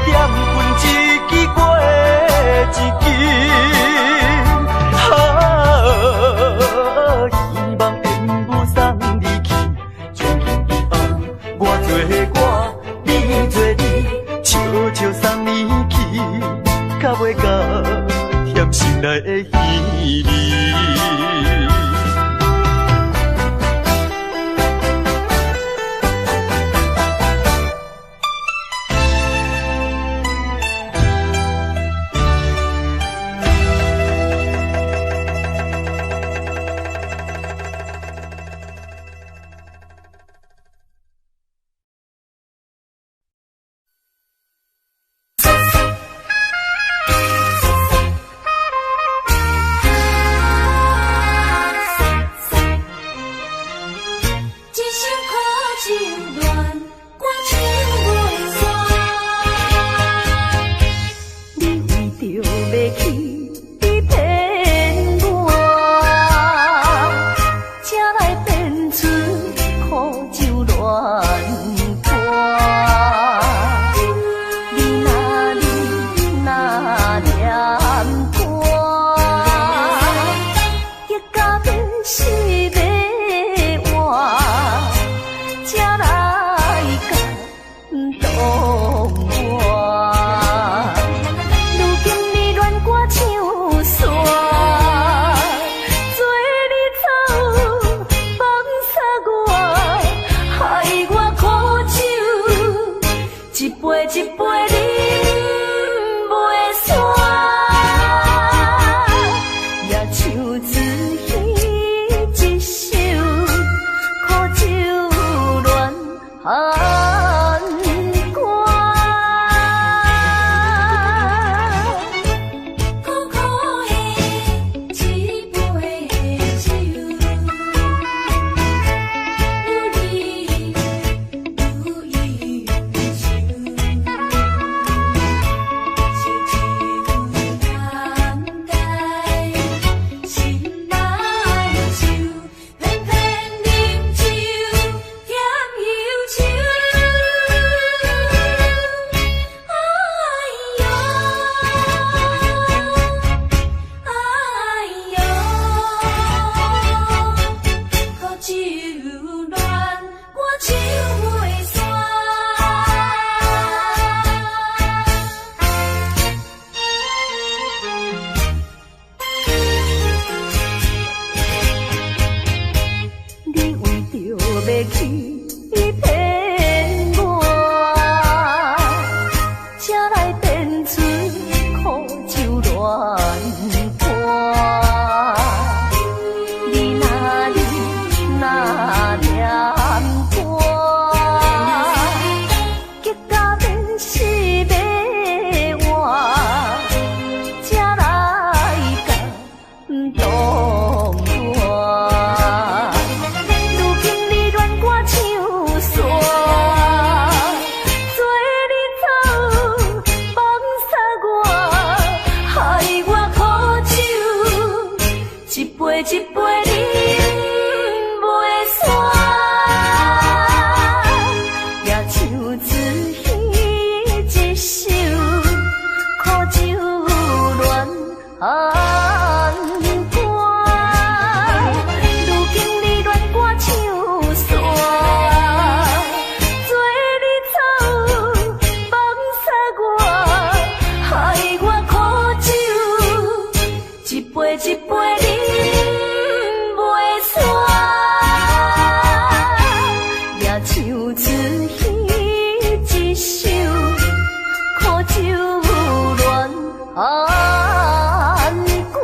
点君一支过一支。希望缘不送你去，从今以后我做我，你做你，悄悄送你去，较袂甲甜心内的稀微。唱出彼一首苦酒恋安歌。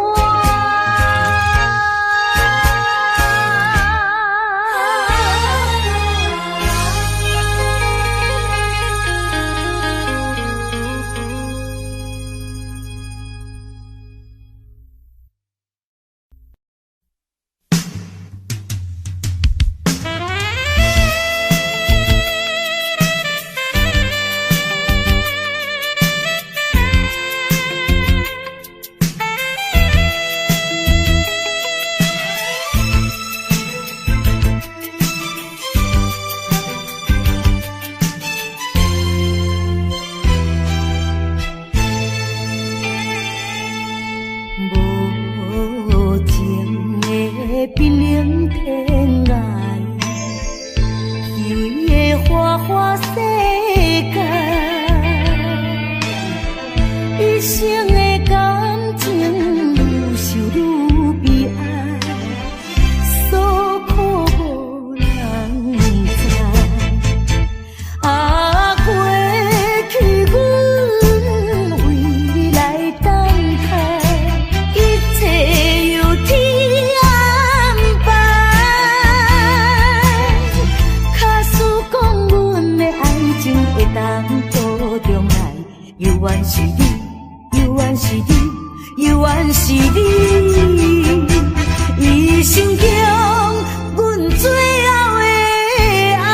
无情的冰冷天涯，虚伪的花花世界，一生的感情愈想愈悲哀，所苦无人知。啊，过去阮为你来等待。一切由天安排，假使讲阮的爱情会当保重来，犹原是你，犹原是你，犹原是你，一生中阮最后的爱。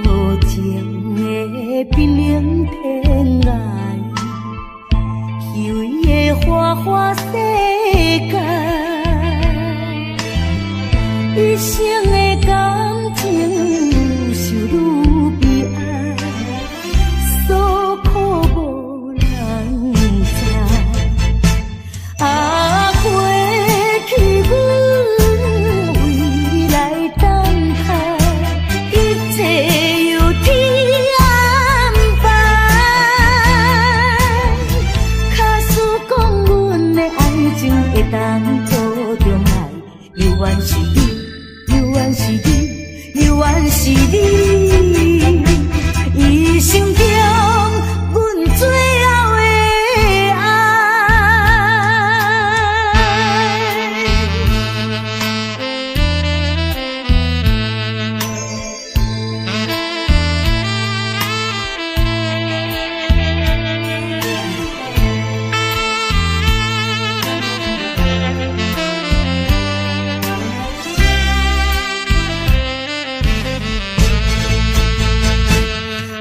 无情的冰冷天涯，虚伪的花花世界，一生的感情愈想愈悲哀，所苦无人知。啊，过去阮为你来等待。一切由天安排，假使讲阮的爱情会当保重来，犹原是你，犹原是你，犹原是你，一生中阮最后的爱。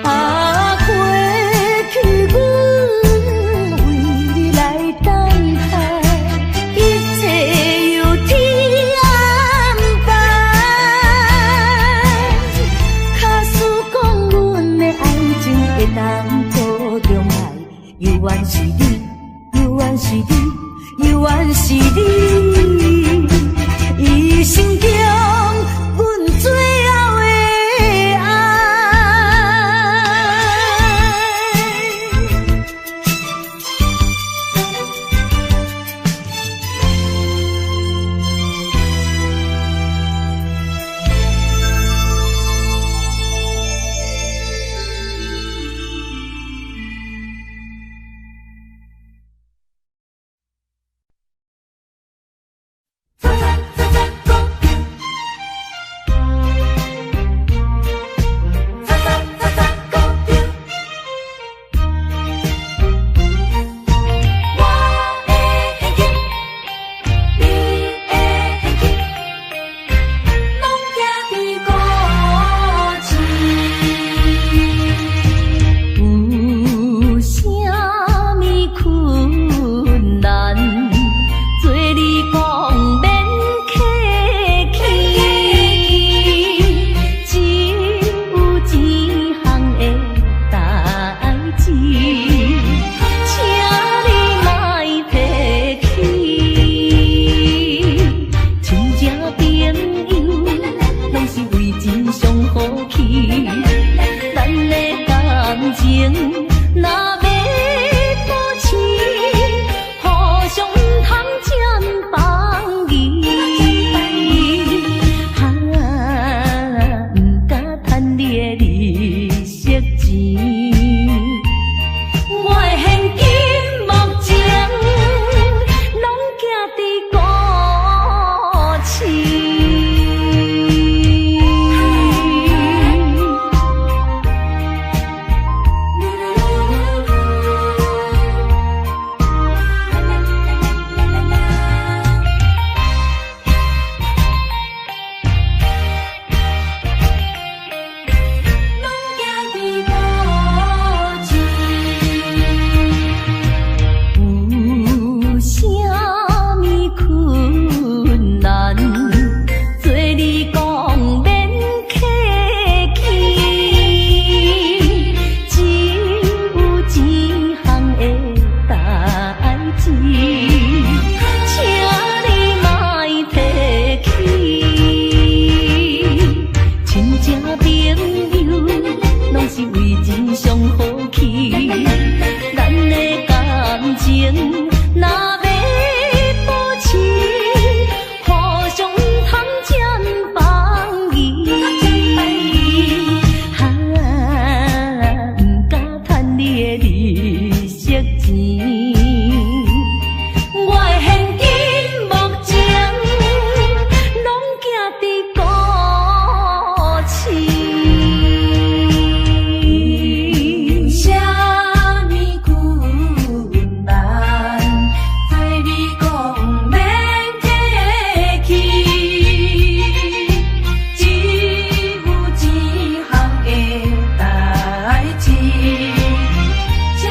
啊，过去阮为你来等待，一切由天安排，假使讲阮的爱情会当保重来，犹原是你，犹原是你，犹原是你，一生中阮最后的爱。情，若要保持，互相通占放义。哈，不敢趁你的利息钱。我的现金目前拢寄伫古市。啥物困难，在你讲免客气，只有一项的代志，才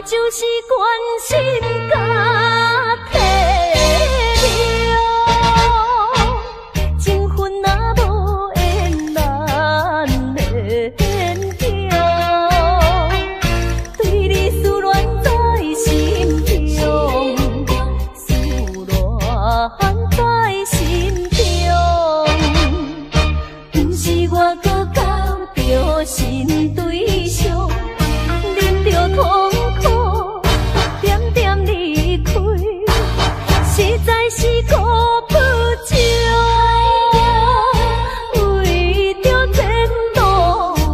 就是关心甲体谅，情分若无缘难免强，对你思恋在心中，思恋在心中，不是我搁交着新对象，忍着痛苦，点点离开，实在是顾不着。为着前途，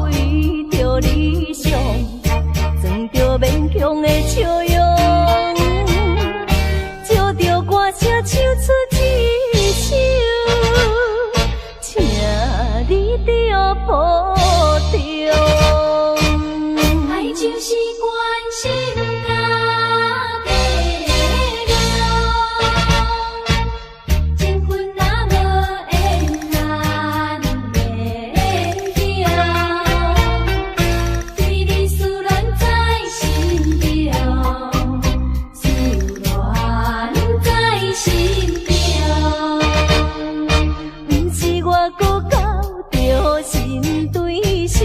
为着理想，装着勉强的笑容，借着歌声唱出一首，请你着保重。爱就是关心甲体谅，情分若无缘难免强，对你思恋在心中，思恋在心中，不是我搁交着新对象，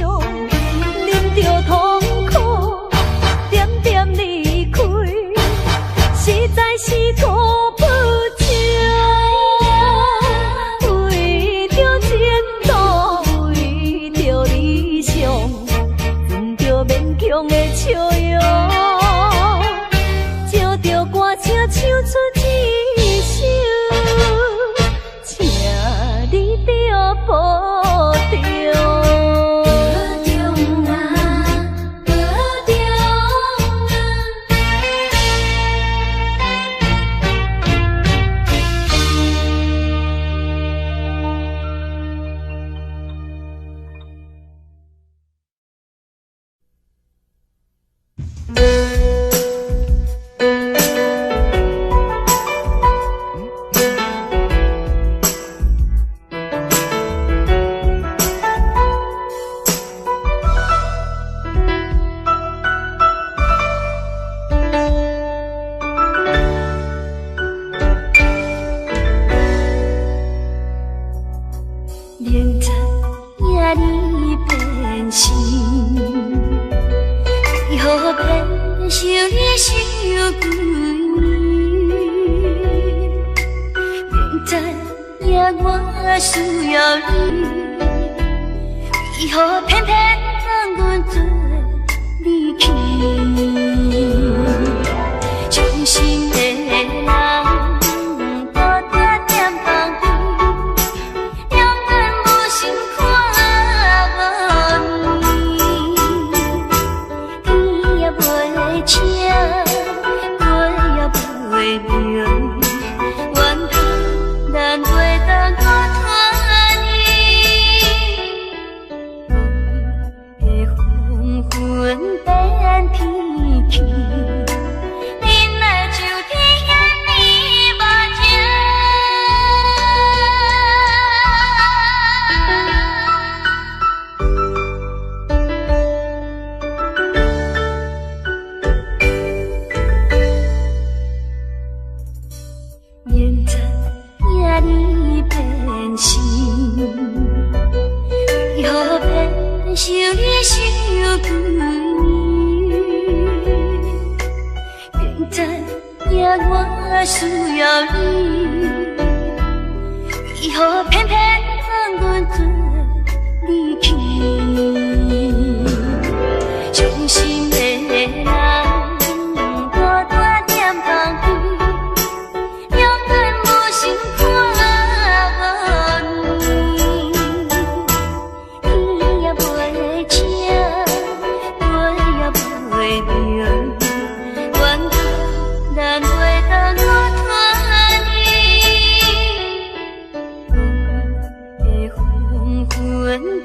忍着痛苦，点点离开，实在是顾不着。为着前途，为着理想，装着勉强的笑容，借着歌声唱出一首，请你着保重。明知影你变心，为何偏受你伤几年？明知影我需要你，为何偏偏让阮做离去？伤心的人。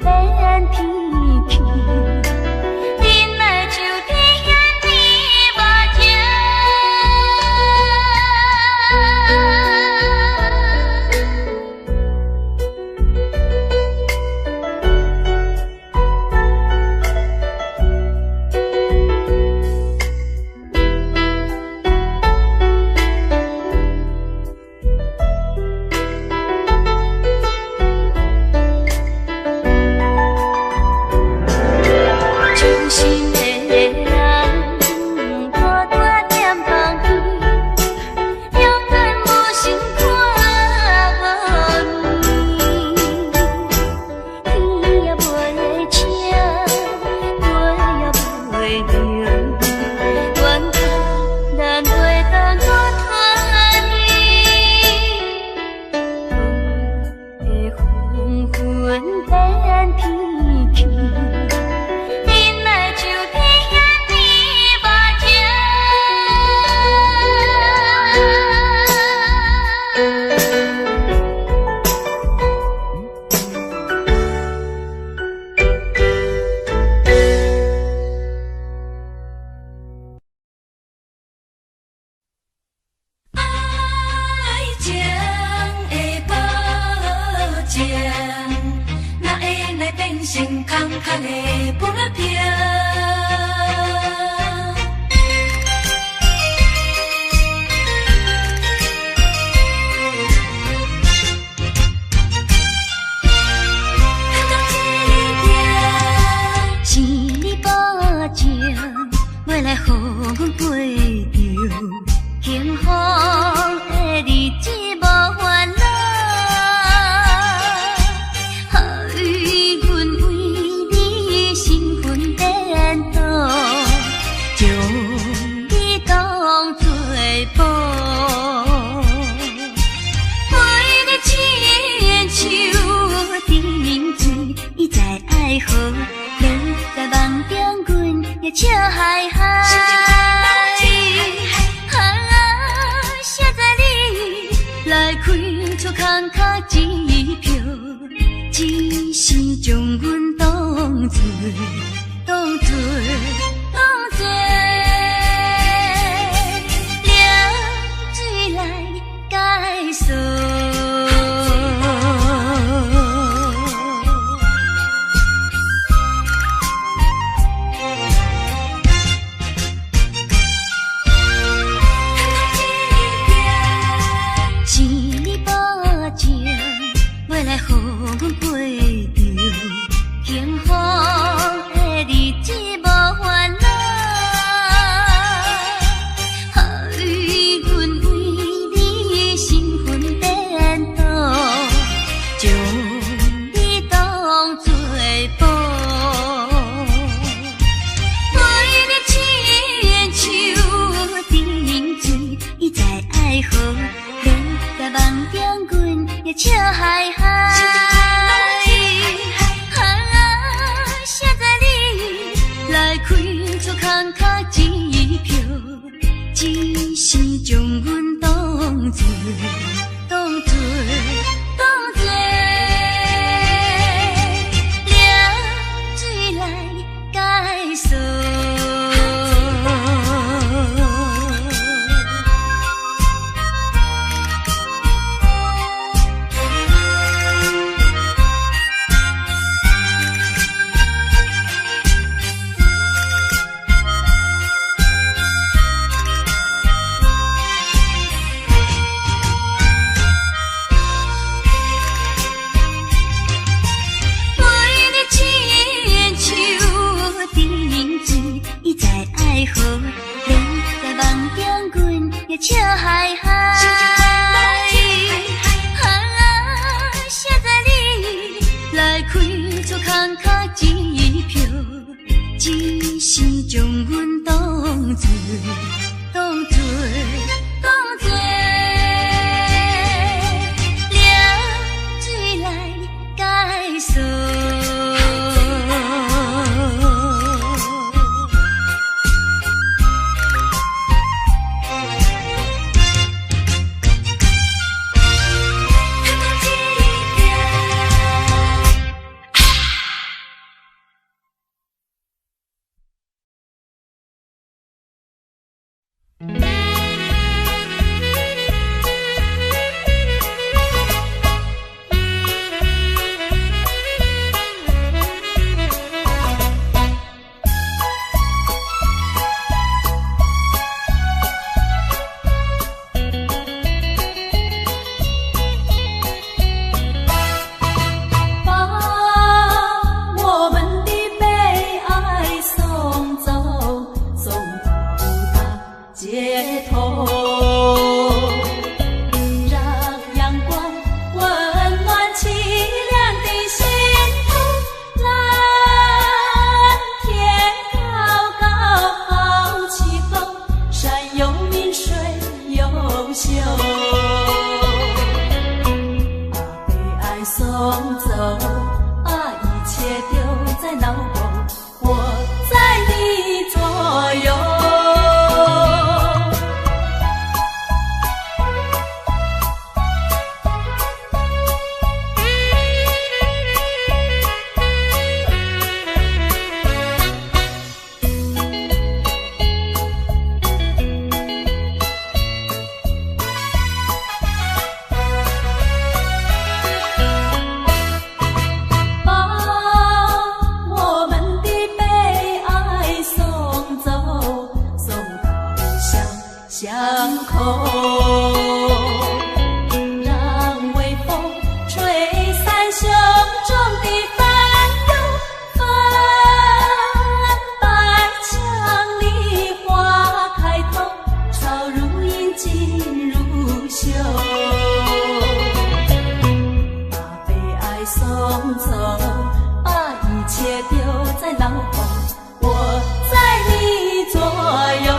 变天气，恁来就在遐呢。着，愿咱袂当搁他日，的黄昏变天气，恁来就天遐呢目镜。爱情的保证，哪会来变成空空的薄片？是你保证，未来予阮过着幸福的日子无烦恼，害阮为你身份颠倒，将你当作宝，为你亲像沉水，伊在爱河，你在梦中，阮也笑嗨嗨。来开出空壳支票，只是将阮当作凉水来解锁。是你保证，未来予阮过着幸福的日子无烦恼，害阮为你身份颠倒，将你当作宝，为你亲像沉水，伊在爱河。在梦中，阮也笑嗨嗨。写在你来开出空壳支票，只是将阮当作凉水来解锁。笑嗨嗨，写在你来开出空壳支票，只是将阮当作凉水来解锁。让微风吹散胸中的烦忧，泛白墙里花开头，朝如影，进如袖。把悲哀送走，把一切丢在脑后，我在你左右。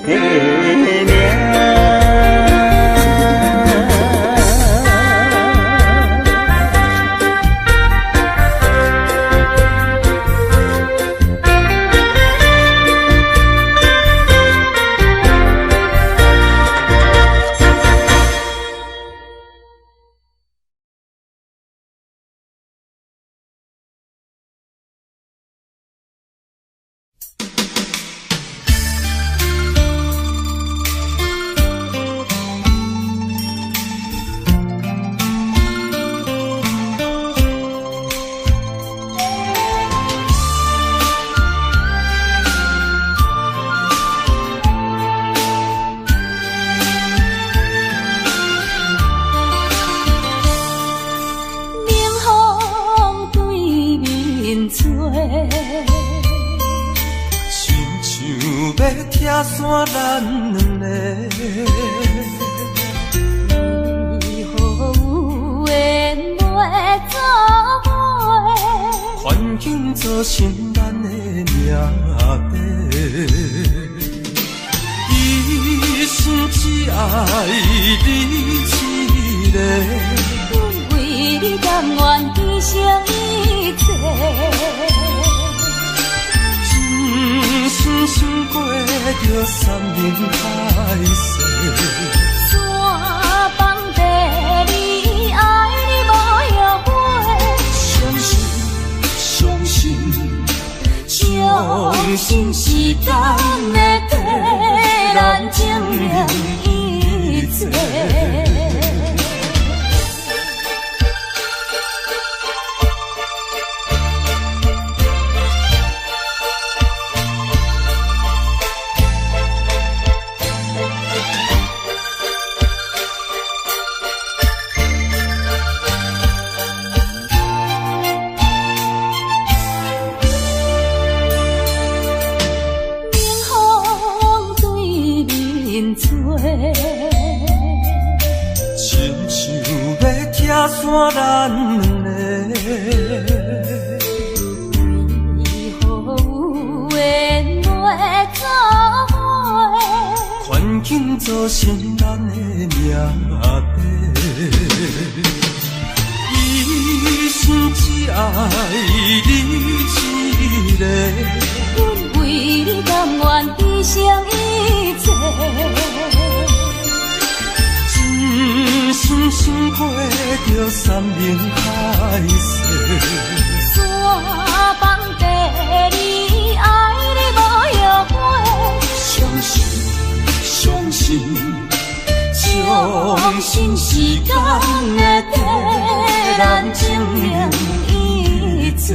命。拆散咱两个，为何有缘袂做伙？环境造成咱的命底，一生只爱你一个，阮为你甘愿牺牲一切。深深过着山盟海誓，山崩地离，爱你无后悔。相信时间会替咱证明一切。亲像要拆散咱两个，为何有缘袂做伙？环境造成咱的命底，一生只爱你一个。阮为你甘愿牺牲一切。深过着山盟海誓，山崩地离，爱你无后悔。相信时间会替咱证明一切。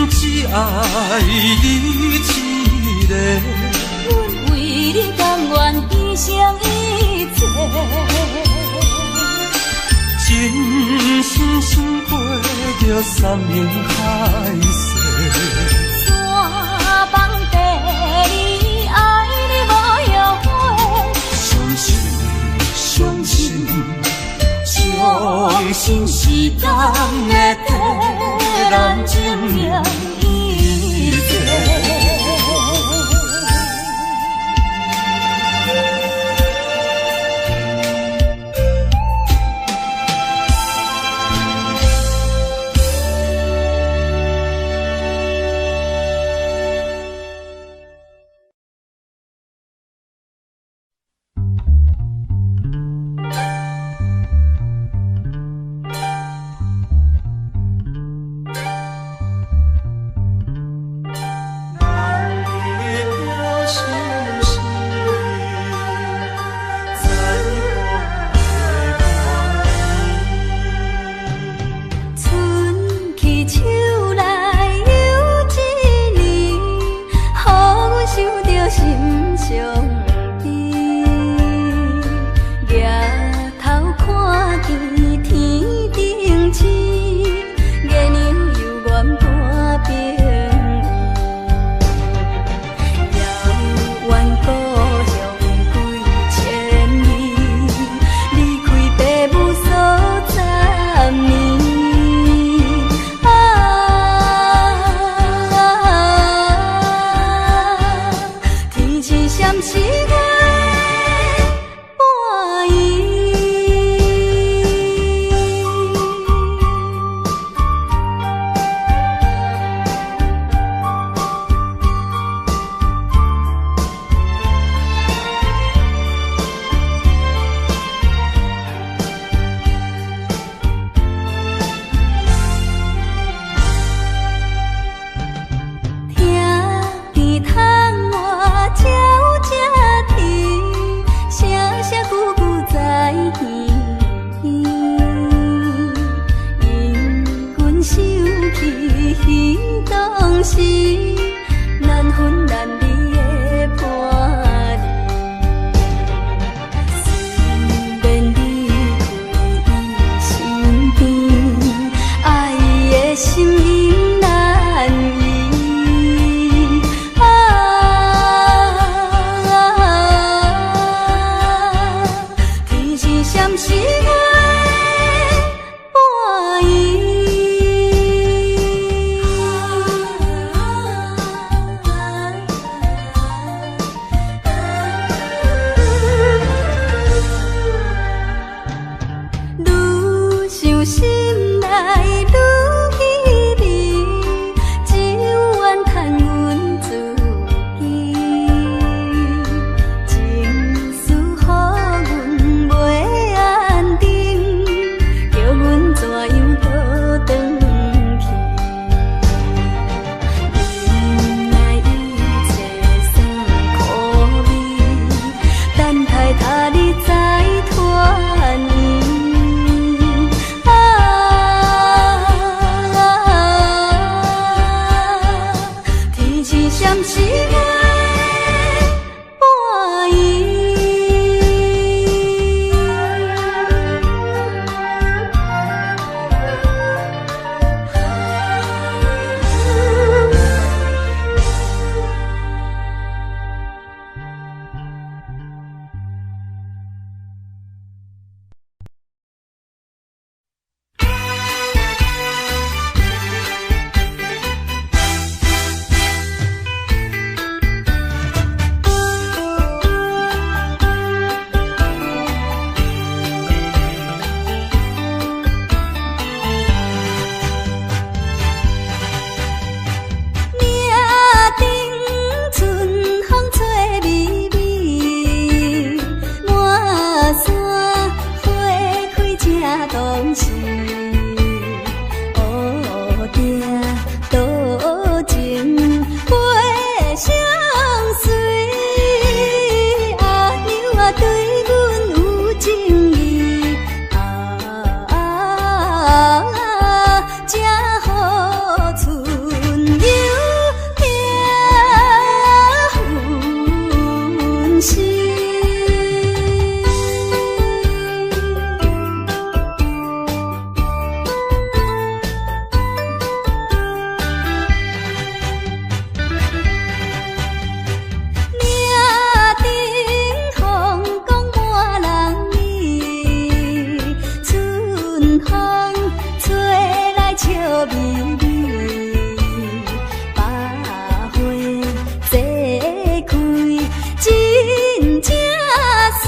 只爱你一个，阮为你甘愿牺牲一切。深过着山盟海誓，山崩地离，爱你无后悔。相信时间会替咱证明一切。难分难离的伴侣。虽然你过伊身边，爱的心意难移。天是闪失我的伴意。愈想心内愈稀微，只有怨叹阮自己。情丝予阮袂安定，叫阮怎样倒转去？忍耐一切酸苦味，等待他日再团圆。天是闪失我的伴意。命顶春风吹微微，满山花开正当时。乌定多情花相随，阿娘啊对阮有情意，正好春又变分时。命顶风讲满人意，春风吹来笑眯眯，百花齐开，真正水。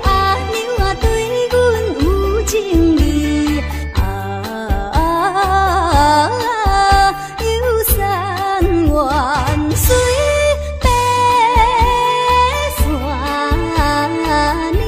阿娘啊对阮有情意，有山万水白山岭。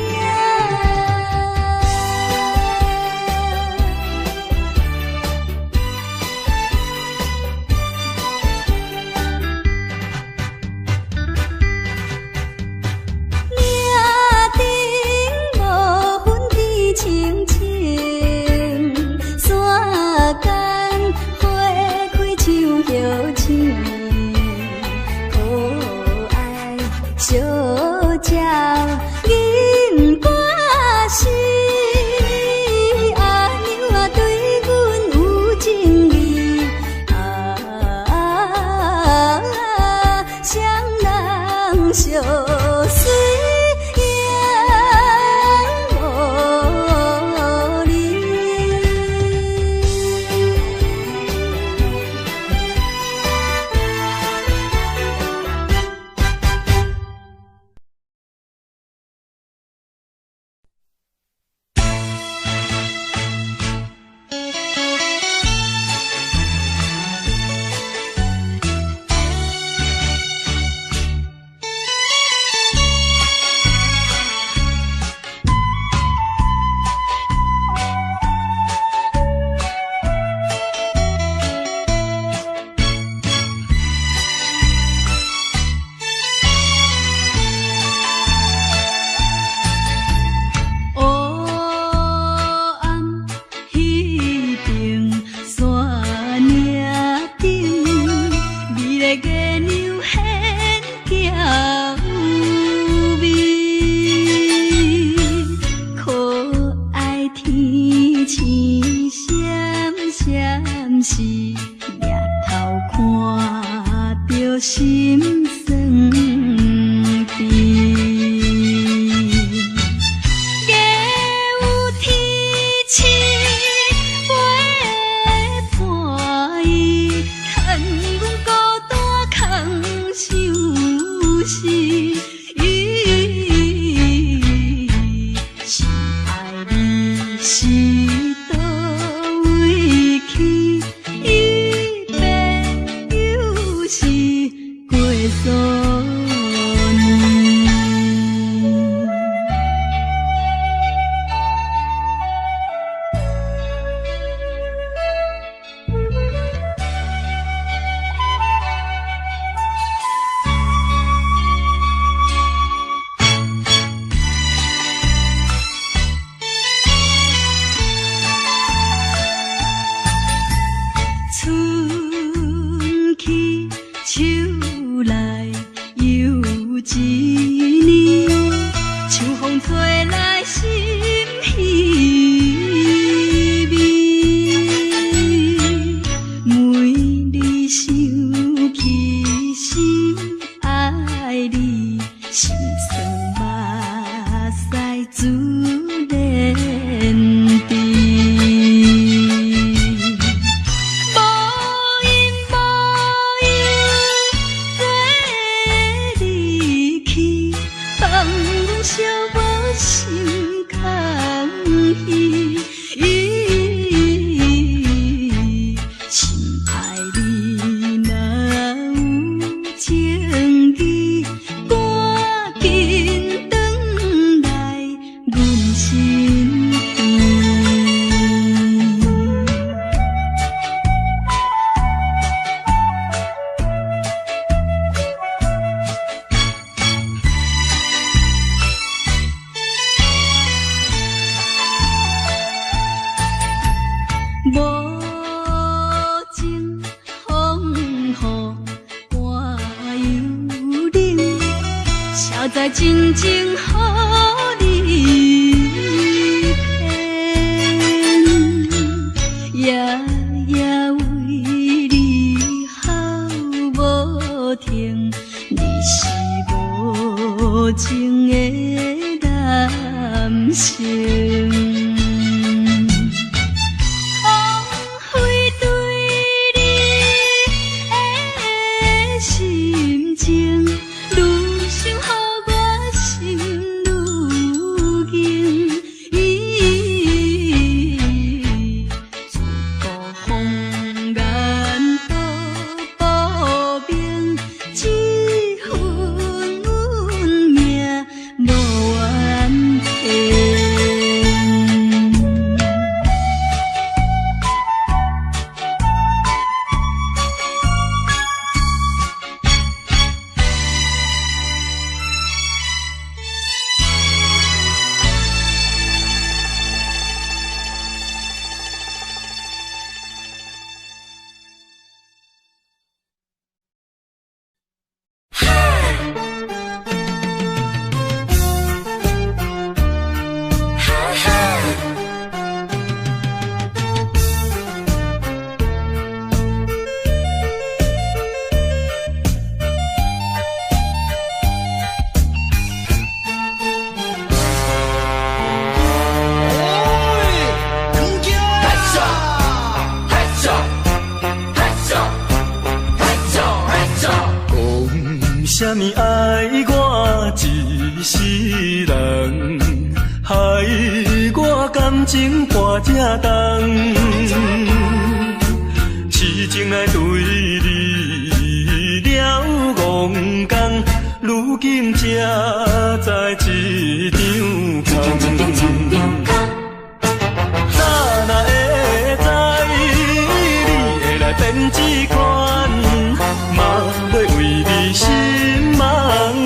是抬头看着心酸甜。夜有天星陪伴伊，趁阮孤单空想死。是爱你是倒位去，一别又是过数年。春去秋来又一年，秋风吹来心稀微。每日想起心爱你，心酸目屎自然滴。小无心空虚，心爱你若有情意，赶紧转来阮身边。无情风雨寒又冷，谁知真情予你骗？夜夜为你哭无停，你是无情的男性。啥物爱我一世人，害我感情破这重，痴情爱对你了戆讲，如今才知一场空。早若会知你会来变这款，嘛会为你心茫茫。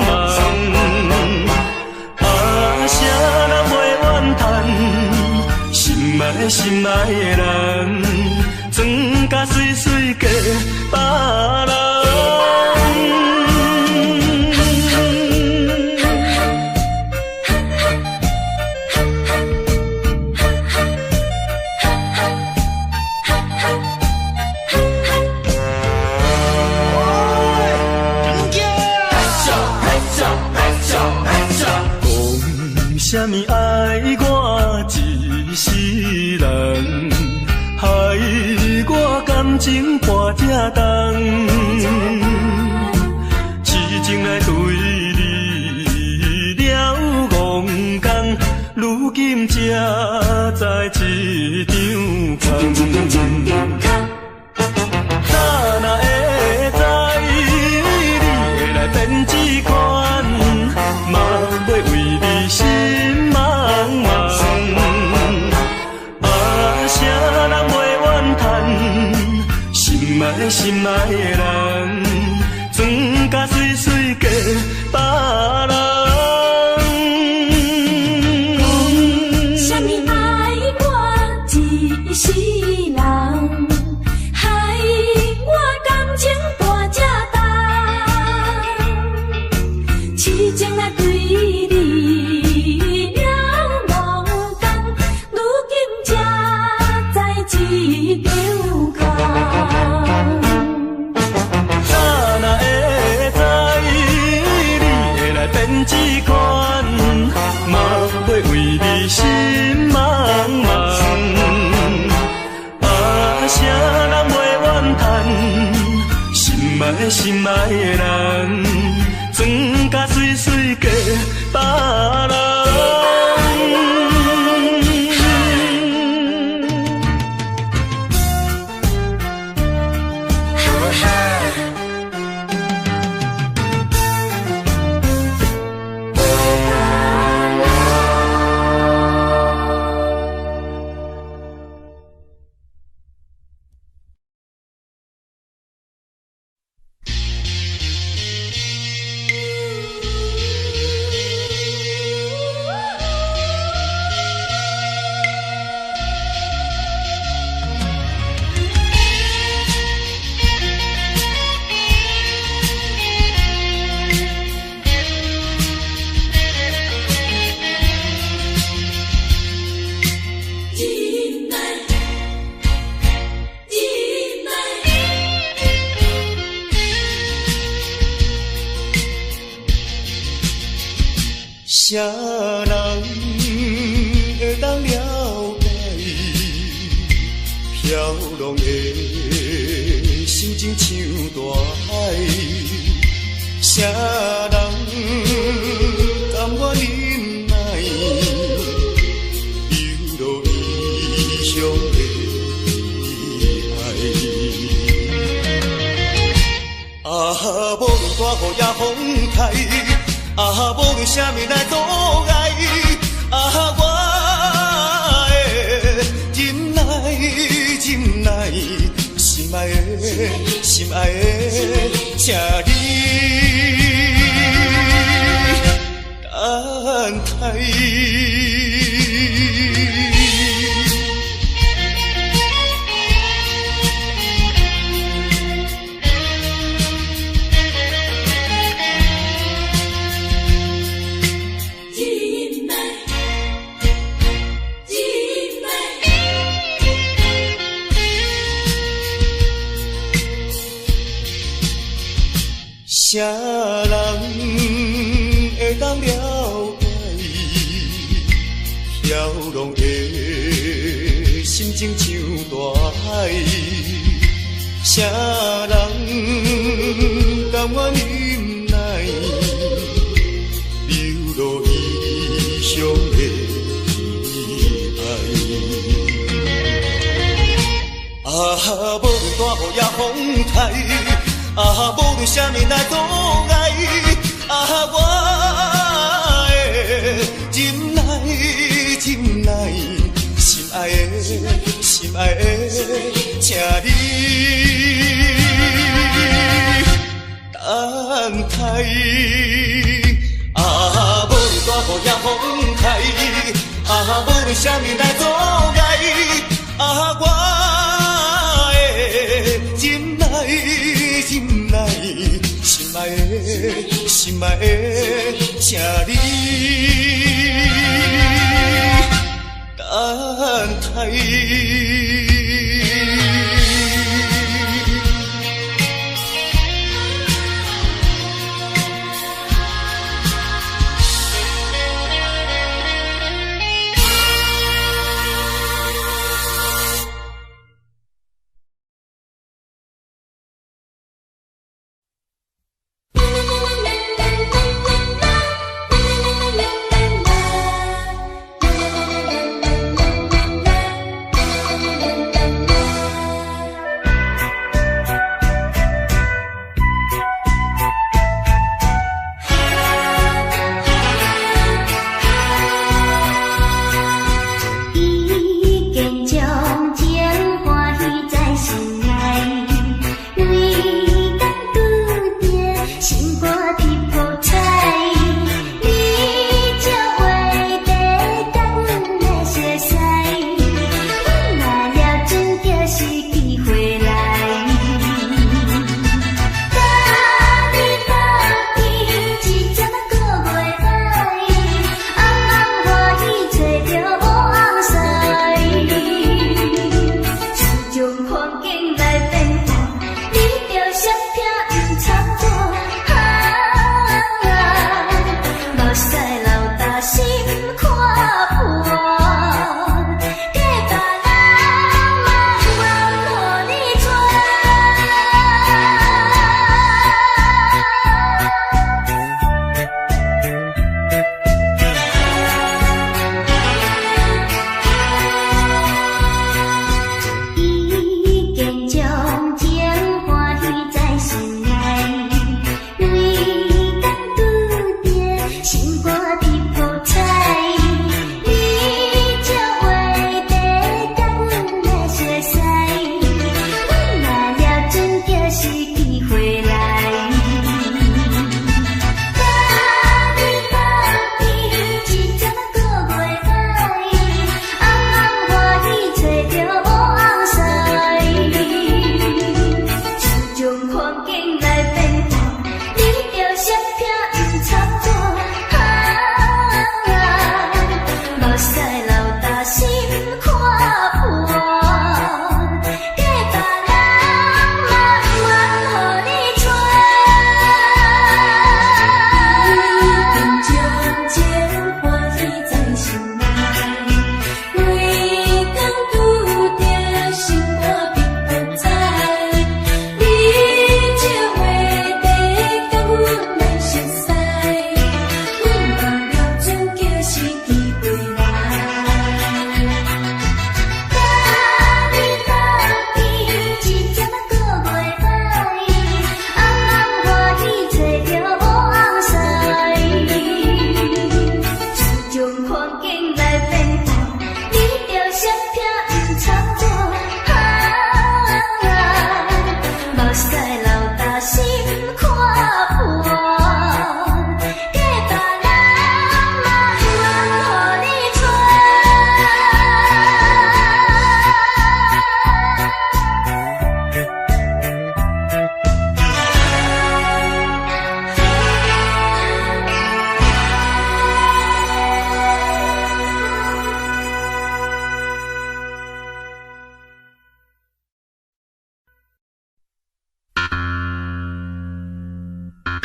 啊，谁人袂怨叹，心爱的人，装甲水水嫁别人。情跋这重，痴情来对你了戆讲，如今才知一场空。早若会知你会来变这款，嘛要为你心茫茫。啥人袂怨叹，心爱的人，转甲水水嫁别人。啥物爱我一世人，害我感情大这重，痴情来对你了戆讲，如今才知一场空。早若会知你会来变这款，嘛要为你心茫茫。啥人袂怨叹，心爱的人，转甲水水嫁别人。啥人会当了解飘浪的心情像大海？啥人甘愿忍耐流落异乡的爱？啊，无论大雨也风台。啊，无论啥物来阻碍，啊，我会忍耐，心爱的，请你等待。啥人会当了解飘浪的心情像大海？啥人甘愿忍耐流落异乡的爱？啊，无论大雨也风台。啊，无论啥物来阻碍，啊，我会忍耐，心爱的，请你等待。啊，无论大雨也风台，啊，无论啥物来阻碍，啊，我会忍耐。心爱的，请你等待。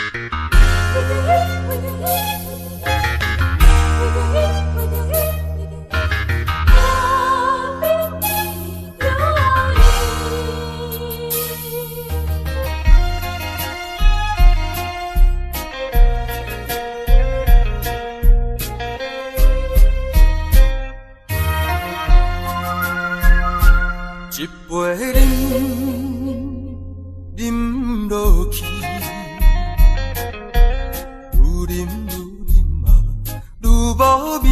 一杯饮落去，愈饮嘛愈无味，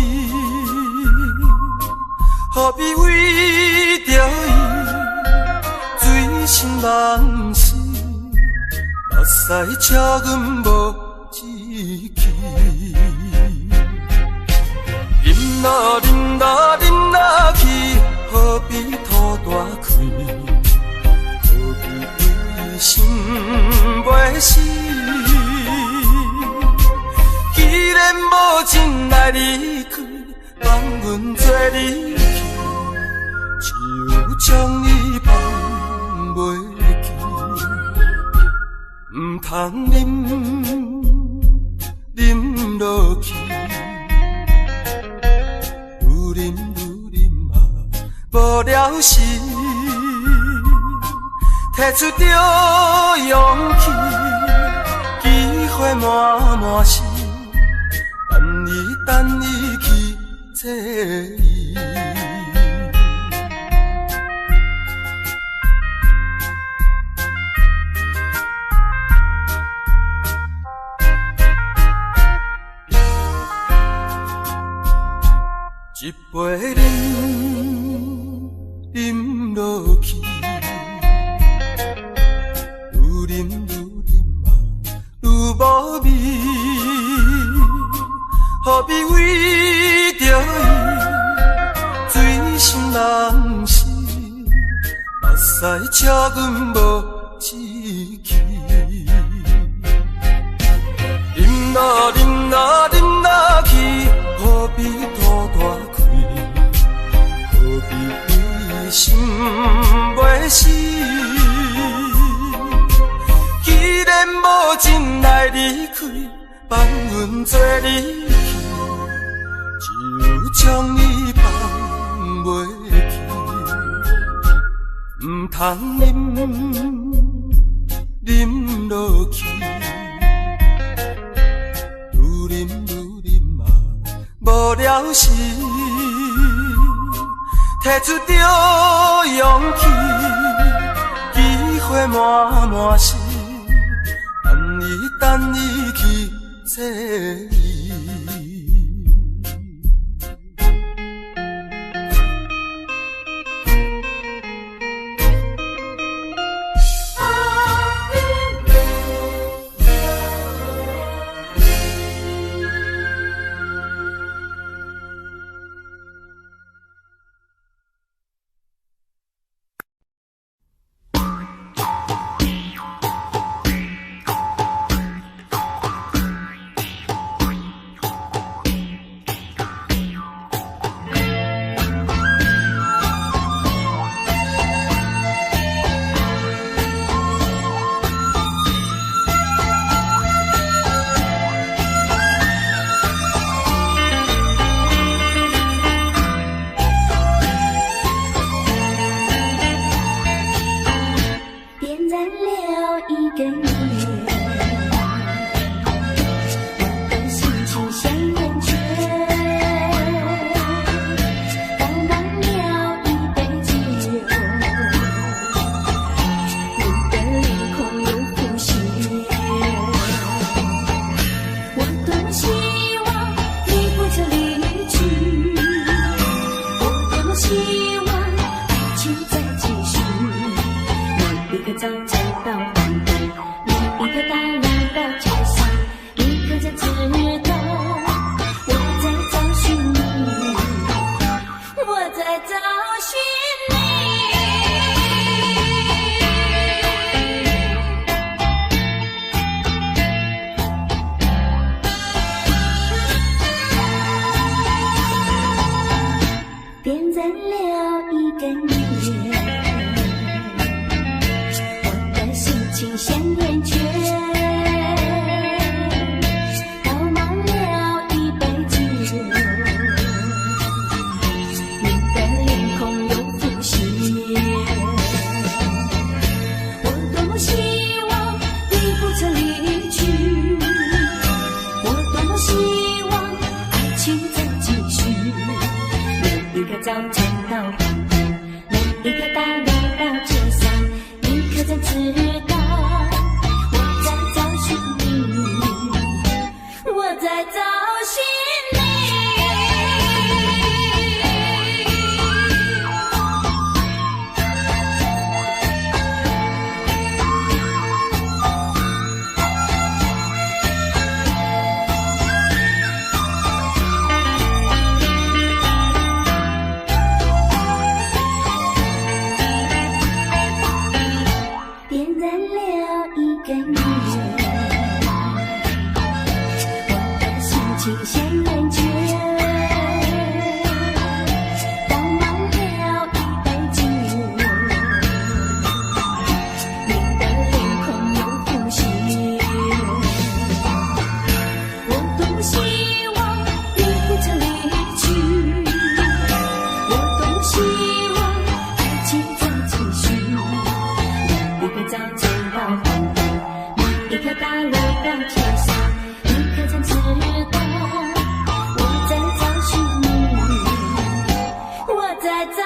何必为着伊醉心梦死，目屎赤阮无志气。饮啦饮啦饮啦去，何必土大开？何必为心袂死？既然无情来离开，放阮做离去，就将你放袂记。唔通饮落去。无了时，摕出着勇气，机会满是，等你去找伊。一杯饮落去，愈饮嘛愈无味，何必为着伊醉心梦死，目屎赤阮无志气。饮啦饮啦饮啦去，何必土大开？何必心袂死，既然无情来离开，放阮做离去，就将你放袂记。唔通饮落去，愈饮嘛无了时。摕出着勇气，机会满是，等你去找伊。情像圆圈。到黄昏，每一个大路到街上，你可曾知道我在找寻你，我在找寻你。点燃了一根烟，我的心情显厌倦，倒满了一杯酒，你的脸孔又浮现，我多希望你不曾离去，我多希望爱情再继续。一个早晨到黄昏，每一条大路到街上，你可曾知道我在找寻你，我在找